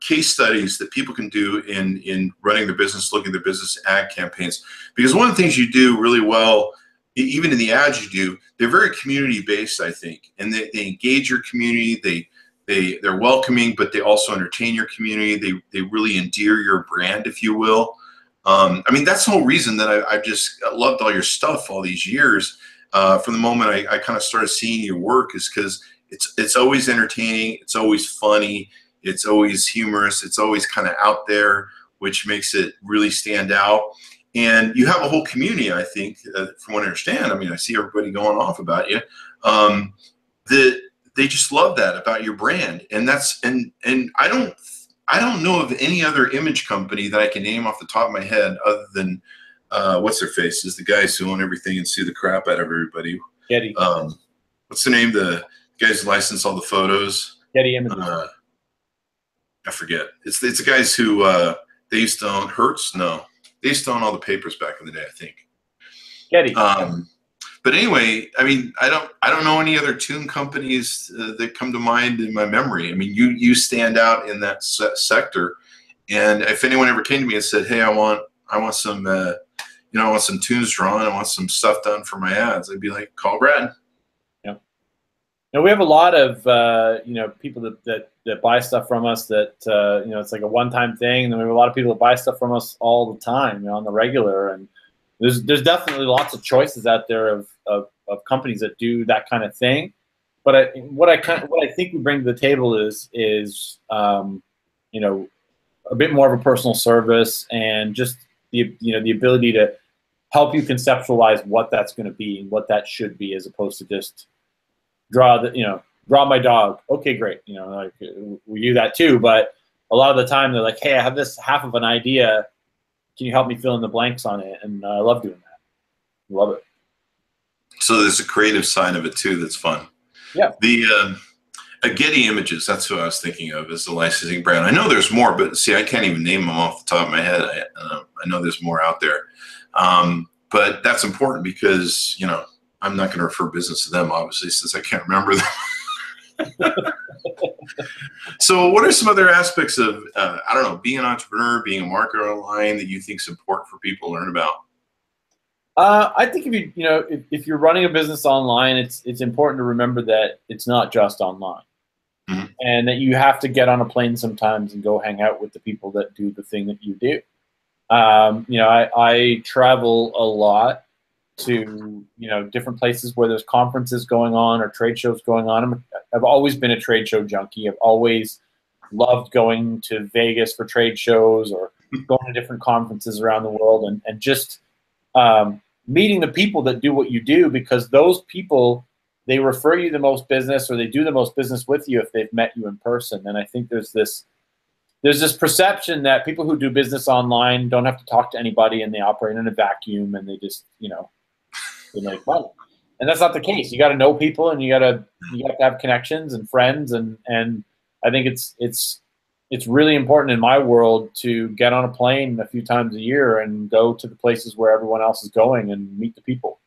case studies that people can do in running their business, looking at their business ad campaigns. Because one of the things you do really well, even in the ads you do, they're very community based, I think, and they engage your community. They're welcoming, but they also entertain your community. They really endear your brand, if you will. I mean, that's the whole reason that I've just loved all your stuff all these years. From the moment I kind of started seeing your work, is because it's always entertaining, it's always funny, it's always humorous, it's always kind of out there, which makes it really stand out. And you have a whole community, I think, from what I understand. I mean, I see everybody going off about you. that they just love that about your brand. And that's, and I don't know of any other image company that I can name off the top of my head other than, what's their faces, the guys who own everything and sue the crap out of everybody. Getty. What's the name? The guys who license all the photos. Getty Images. I forget. It's the guys who they used to own Hertz. No, they used to own all the papers back in the day, I think. Getty. But anyway, I mean, I don't know any other tune companies that come to mind in my memory. I mean, you stand out in that sector, and if anyone ever came to me and said, "Hey, I want some, you know, I want some tunes drawn, I want some stuff done for my ads," I'd be like, "Call Brad." Yeah. Now we have a lot of you know, people that buy stuff from us that you know, it's like a one-time thing, and then we have a lot of people that buy stuff from us all the time, you know, on the regular. And there's definitely lots of choices out there of companies that do that kind of thing. But what I think we bring to the table is you know, a bit more of a personal service, and just the ability to help you conceptualize what that's going to be and what that should be, as opposed to just draw my dog. Okay, great. You know, like, we do that too, but a lot of the time they're like, "Hey, I have this half of an idea. Can you help me fill in the blanks on it?" And I love doing that. Love it. So there's a creative side of it too that's fun. Yeah. The Getty Images, that's who I was thinking of as the licensing brand. I know there's more, but see, I can't even name them off the top of my head. I know there's more out there. But that's important because, you know, I'm not going to refer business to them, obviously, since I can't remember them. So what are some other aspects of, I don't know, being an entrepreneur, being a marketer online that you think is important for people to learn about? I think if you're running a business online, it's important to remember that it's not just online. Mm-hmm. And that you have to get on a plane sometimes and go hang out with the people that do the thing that you do. You know, I travel a lot to, you know, different places where there's conferences going on or trade shows going on. I've always been a trade show junkie. I've always loved going to Vegas for trade shows or going to different conferences around the world, and just meeting the people that do what you do, because those people, they refer you the most business, or they do the most business with you if they've met you in person. And I think there's this perception that people who do business online don't have to talk to anybody, and they operate in a vacuum, and they just, you know, they make money. And that's not the case. You got to know people, and you have to have connections and friends, and I think it's really important in my world to get on a plane a few times a year and go to the places where everyone else is going and meet the people.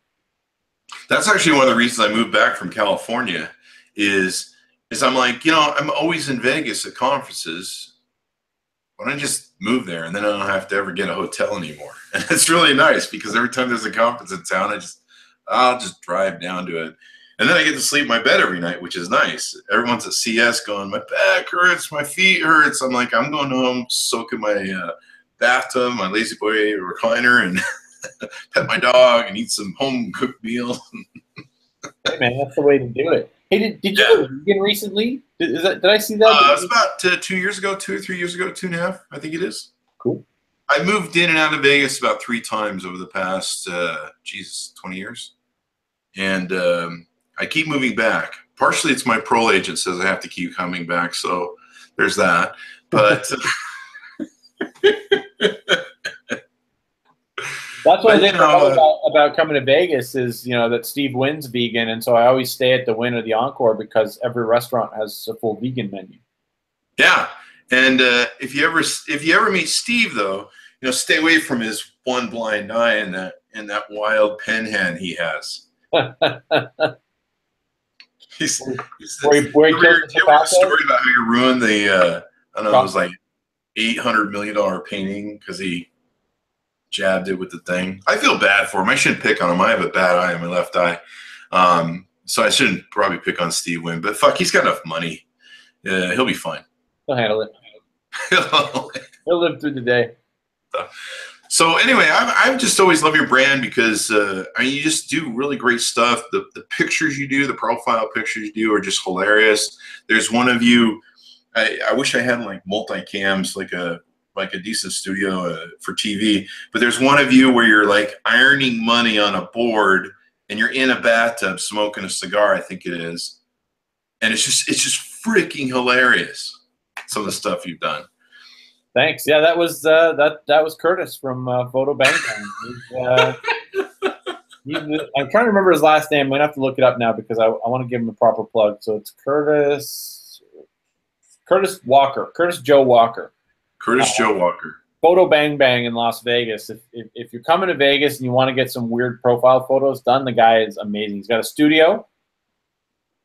That's actually one of the reasons I moved back from California is I'm like, you know, I'm always in Vegas at conferences. Why don't I just move there, and then I don't have to ever get a hotel anymore? And it's really nice because every time there's a conference in town, I'll just drive down to it. And then I get to sleep in my bed every night, which is nice. Everyone's at CS going, "My back hurts, my feet hurts." I'm like, I'm going home, soaking my bathtub, my lazy boy recliner, and pet my dog and eat some home cooked meal. Hey man, that's the way to do it. Hey, did you go vegan recently? Did I see that? It's about 2 years ago, 2 or 3 years ago, 2.5, I think it is. Cool. I moved in and out of Vegas about 3 times over the past, 20 years. And I keep moving back. Partially it's my parole agent says I have to keep coming back, so there's that. But that's what I think about coming to Vegas is, you know, that Steve Wynn's vegan, and so I always stay at the Wynn or the Encore because every restaurant has a full vegan menu. Yeah, and if you ever meet Steve, though, you know, stay away from his one blind eye and that wild pen hand he has. Do you ever have a story about how you ruined the I don't know, it was like $800 million painting because he jabbed it with the thing? I feel bad for him. I shouldn't pick on him. I have a bad eye in my left eye, so I shouldn't probably pick on Steve Wynn. But fuck, he's got enough money. He'll be fine. He'll handle it. He'll live through the day. So anyway, I've just always loved your brand because I mean, you just do really great stuff. The pictures you do, the profile pictures you do, are just hilarious. There's one of you. I wish I had like multi-cams, like a decent studio for TV. But there's one of you where you're like ironing money on a board and you're in a bathtub smoking a cigar, I think it is, and it's just freaking hilarious. Some of the stuff you've done. Thanks. Yeah, that was Curtis from Photo Bang Bang. I'm trying to remember his last name. I'm gonna have to look it up now because I want to give him a proper plug. So it's Curtis Walker, Curtis Joe Walker. Curtis Joe Walker. Photo Bang Bang in Las Vegas. If you're coming to Vegas and you want to get some weird profile photos done, the guy is amazing. He's got a studio,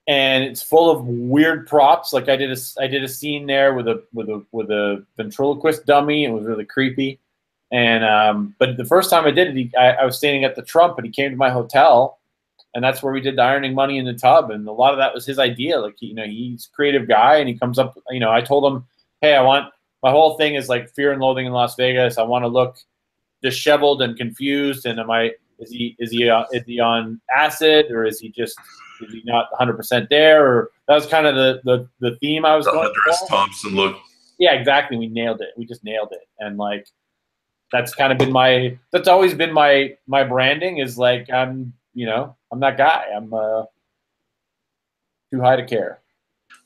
and it's full of weird props. Like I did a scene there with a ventriloquist dummy. It was really creepy. And but the first time I did it, I was standing at the Trump, and he came to my hotel, and that's where we did the Ironing Money in the Tub. And a lot of that was his idea. Like he's a creative guy, and he comes up. I told him, hey, my whole thing is like Fear and Loathing in Las Vegas. I want to look disheveled and confused. And is he on acid, or is he not 100% there? Or that was kind of the theme I was going for. Hunter S. Thompson look. Yeah, exactly. We nailed it. We just nailed it. And like that's kind of been that's always been my branding is like I'm that guy. I'm too high to care.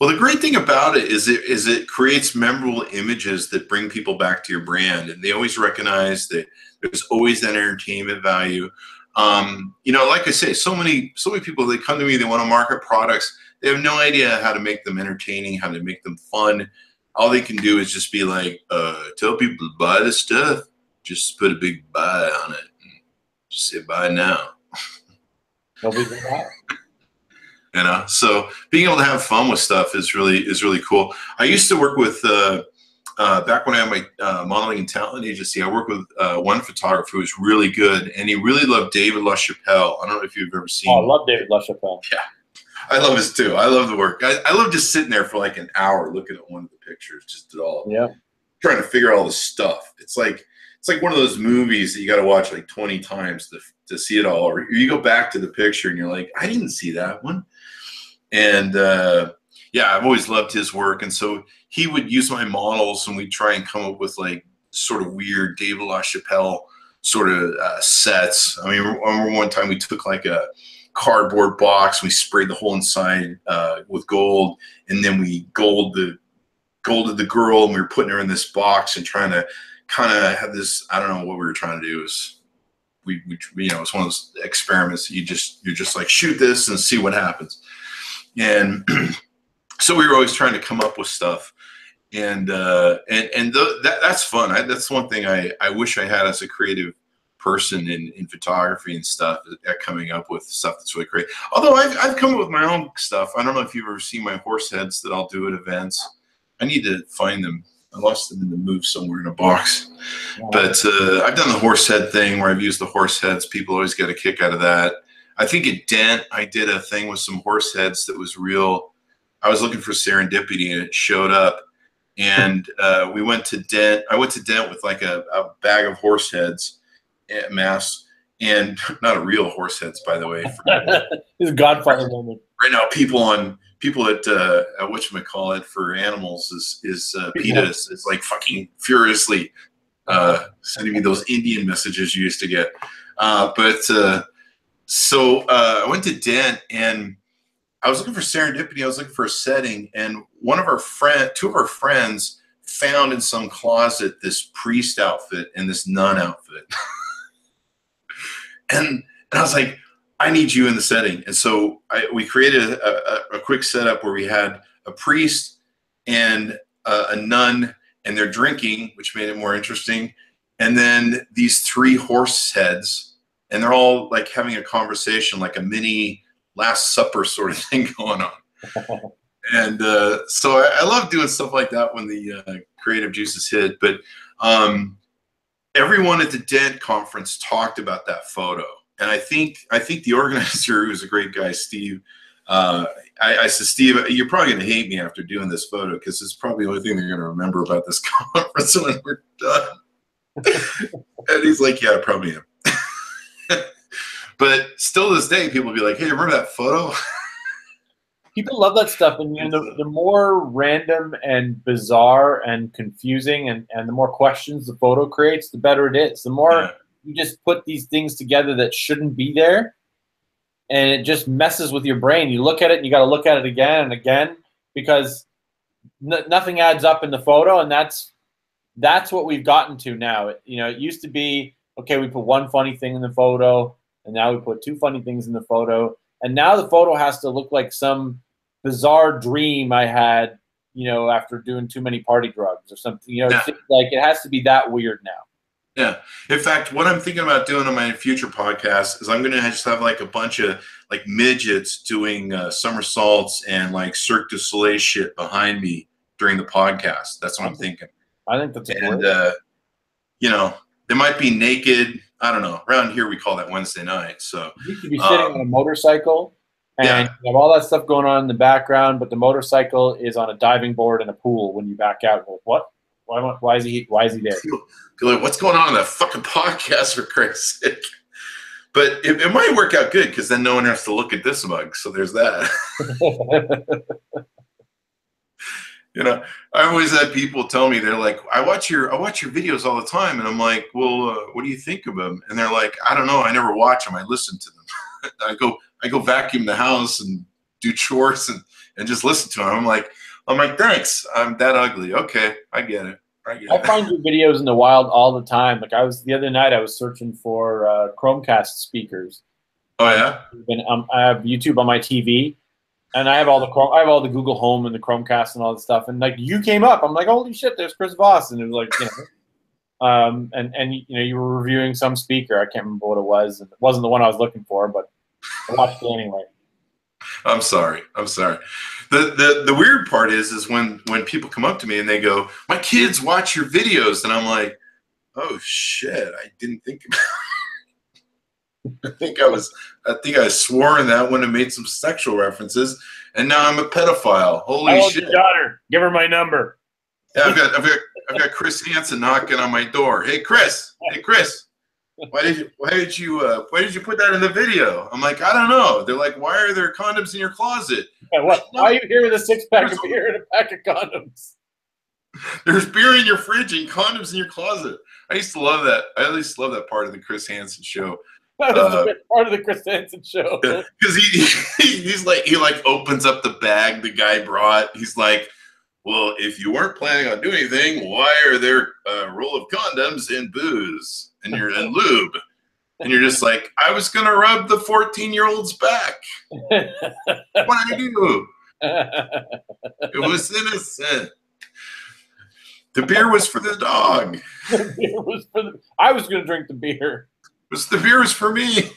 Well, the great thing about it is it creates memorable images that bring people back to your brand, and they always recognize that there's always that entertainment value. Like I say, so many people, they come to me, they want to market products, they have no idea how to make them entertaining, how to make them fun. All they can do is just be like, tell people to buy this stuff, just put a big buy on it, and just say buy now. Nobody's gonna buy it. So being able to have fun with stuff is really cool. I used to work with back when I had my modeling and talent agency. I worked with one photographer who was really good, and he really loved David LaChapelle. I don't know if you've ever seen. Oh, I love David LaChapelle. Yeah, I love his too. I love the work. I love just sitting there for like an hour looking at one of the pictures, just at all. Yeah. Trying to figure out all the stuff. It's like one of those movies that you got to watch like 20 times to see it all. Or you go back to the picture and you're like, I didn't see that one. And yeah, I've always loved his work. And so he would use my models, and we'd try and come up with like sort of weird David LaChapelle sort of sets. I mean, I remember one time we took like a cardboard box, we sprayed the whole inside with gold, and then we golded the girl, and we were putting her in this box and trying to kind of have this, I don't know what we were trying to do. Is it's one of those experiments that you're just like, shoot this and see what happens. And so we were always trying to come up with stuff, and that's fun. That's one thing I wish I had as a creative person in photography and stuff, at coming up with stuff that's really great. Although I've come up with my own stuff. I don't know if you've ever seen my horse heads that I'll do at events. I need to find them. I lost them in the move somewhere in a box. Wow. But I've done the horse head thing where I've used the horse heads. People always get a kick out of that. I think at Dent, I did a thing with some horse heads that was real. I was looking for serendipity, and it showed up. And we went to Dent. I went to Dent with like a bag of horse heads at Mass, and not a real horse heads, by the way. It's a Godfather moment. Right now, people at whatchamacallit for animals is PETA is like fucking furiously sending me those Indian messages you used to get. So I went to Dent, and I was looking for serendipity. I was looking for a setting, and two of our friends found in some closet this priest outfit and this nun outfit. and I was like, I need you in the setting. And so we created a quick setup where we had a priest and a nun, and they're drinking, which made it more interesting. And then these three horse heads, and they're all like having a conversation, like a mini Last Supper sort of thing going on. And so I love doing stuff like that when the creative juices hit. But everyone at the Dent conference talked about that photo. And I think the organizer, who's a great guy, Steve, I said, Steve, you're probably going to hate me after doing this photo, because it's probably the only thing they're going to remember about this conference when we're done. And he's like, yeah, I probably am. But still to this day, people will be like, hey, remember that photo? People love that stuff. And the more random and bizarre and confusing and the more questions the photo creates, the better it is. The more you just put these things together that shouldn't be there, and it just messes with your brain. You look at it and you got to look at it again and again because nothing adds up in the photo, and that's what we've gotten to now. It used to be, okay, we put one funny thing in the photo, and now we put two funny things in the photo, and now the photo has to look like some bizarre dream I had, after doing too many party drugs or something. It's like it has to be that weird now. Yeah. In fact, what I'm thinking about doing on my future podcast is I'm going to just have like a bunch of like midgets doing somersaults and like Cirque du Soleil shit behind me during the podcast. That's what I'm thinking. I think that's and they might be naked. I don't know. Around here we call that Wednesday night. So you could be sitting on a motorcycle and you have all that stuff going on in the background, but the motorcycle is on a diving board in a pool when you back out. Well, what? Why is he there? You're like, what's going on in that fucking podcast, for Christ's sake? But it might work out good because then no one has to look at this mug. So there's that. I always had people tell me, they're like, I watch your videos all the time, and I'm like, well, what do you think of them? And they're like, I don't know, I never watch them, I listen to them. I go vacuum the house and do chores and just listen to them. I'm like, thanks, I'm that ugly. Okay, I get it. I find your videos in the wild all the time. Like the other night, I was searching for Chromecast speakers. Oh yeah. I have YouTube on my TV. And I have all the Google Home and the Chromecast and all that stuff. And like you came up, I'm like, holy shit, there's Chris Voss. And it was like, and you were reviewing some speaker. I can't remember what it was. And it wasn't the one I was looking for, but I watched it anyway. I'm sorry. The weird part is when people come up to me and they go, my kids watch your videos, and I'm like, oh shit, I didn't think about it. I think I swore in that one and made some sexual references, and now I'm a pedophile. Holy shit! Your daughter, give her my number. Yeah, I've got Chris Hansen knocking on my door. Hey Chris, why did you put that in the video? I'm like, I don't know. They're like, why are there condoms in your closet? Yeah, why are you here with a 6-pack of beer and a pack of condoms? There's beer in your fridge and condoms in your closet. I used to love that. I at least love that part of the Chris Hansen show. That was the best part of the Chris Hansen show. Because he opens up the bag the guy brought. He's like, well, if you weren't planning on doing anything, why are there a roll of condoms and booze and lube? And you're just like, I was gonna rub the 14-year-old's back. What did I do? It was innocent. The beer was for the dog. I was gonna drink the beer. The beer was for me.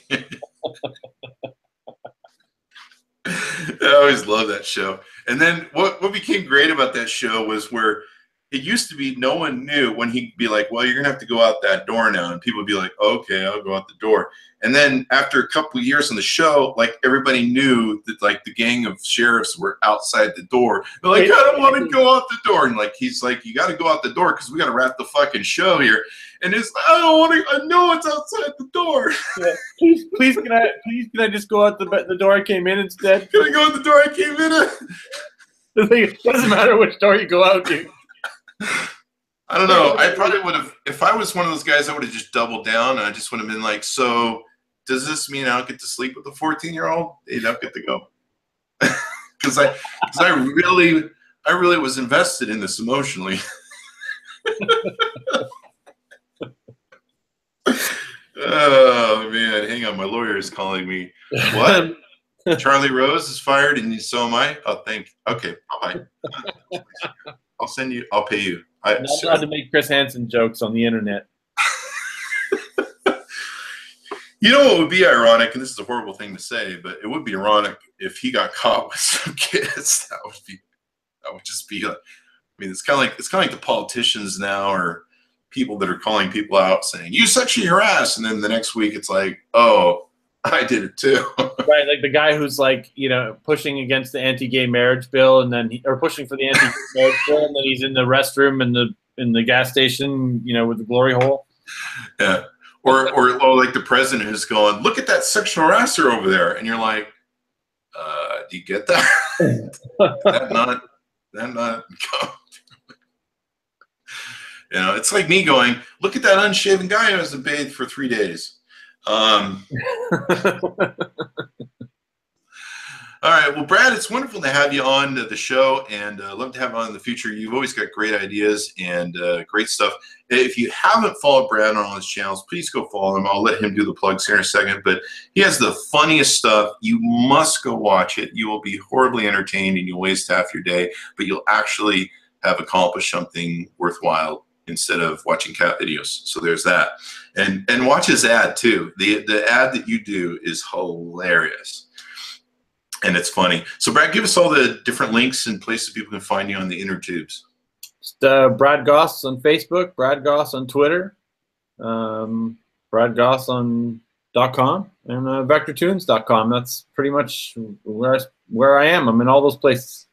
I always loved that show. And then what became great about that show was where it used to be no one knew when he'd be like, well, you're going to have to go out that door now. And people would be like, okay, I'll go out the door. And then after a couple of years on the show, like everybody knew that like the gang of sheriffs were outside the door. They're like, I don't want to go out the door. And like, he's like, you got to go out the door because we got to wrap the fucking show here. And it's, I don't want to, I know it's outside the door. Yeah. Please, can I just go out the door I came in instead? Can I go out the door I came in? It doesn't matter which door you go out to. I don't know. I probably would have, if I was one of those guys, I would have just doubled down, and I just would have been like, so does this mean I don't get to sleep with a 14-year-old? They don't get to go. Because I really was invested in this emotionally. Oh man, hang on, my lawyer is calling me. What? Charlie Rose is fired, and so am I. Oh, okay, bye. I'll pay you. I'm not allowed to make Chris Hansen jokes on the internet. You know what would be ironic, and this is a horrible thing to say, but it would be ironic if he got caught with some kids. That would just be like, I mean, it's kind of like the politicians now, or people that are calling people out saying, you sexually harass, and then the next week it's like, oh, I did it too. Right, like the guy who's like, pushing against the anti-gay marriage bill, and then or pushing for the anti-gay marriage bill, and then he's in the restroom in the gas station, with the glory hole. Yeah, or like the president who's going, look at that sexual harasser over there, and you're like, do you get that? that not. It's like me going, look at that unshaven guy who hasn't bathed for 3 days. Um, All right. Well, Brad, it's wonderful to have you on the show, and love to have you on in the future. You've always got great ideas and great stuff. If you haven't followed Brad on all his channels, please go follow him. I'll let him do the plugs here in a second, but he has the funniest stuff. You must go watch it. You will be horribly entertained, and you'll waste half your day, but you'll actually have accomplished something worthwhile instead of watching cat videos. So there's that. And watch his ad, too. The ad that you do is hilarious. And it's funny. So, Brad, give us all the different links and places people can find you on the inner tubes. Just Brad Goss on Facebook, Brad Goss on Twitter, bradgoss.com, and vectortunes.com. That's pretty much where I am. I'm in all those places.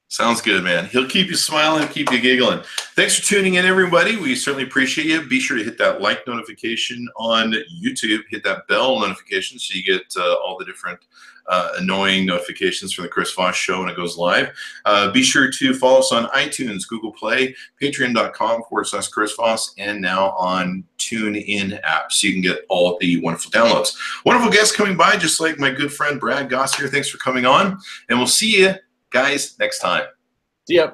Sounds good, man. He'll keep you smiling, keep you giggling. Thanks for tuning in, everybody. We certainly appreciate you. Be sure to hit that like notification on YouTube. Hit that bell notification so you get all the different annoying notifications from the Chris Voss Show when it goes live. Be sure to follow us on iTunes, Google Play, patreon.com/Chris Voss, and now on TuneIn app, so you can get all of the wonderful downloads. Wonderful guests coming by, just like my good friend Brad Goss here. Thanks for coming on, and we'll see you guys next time. See ya.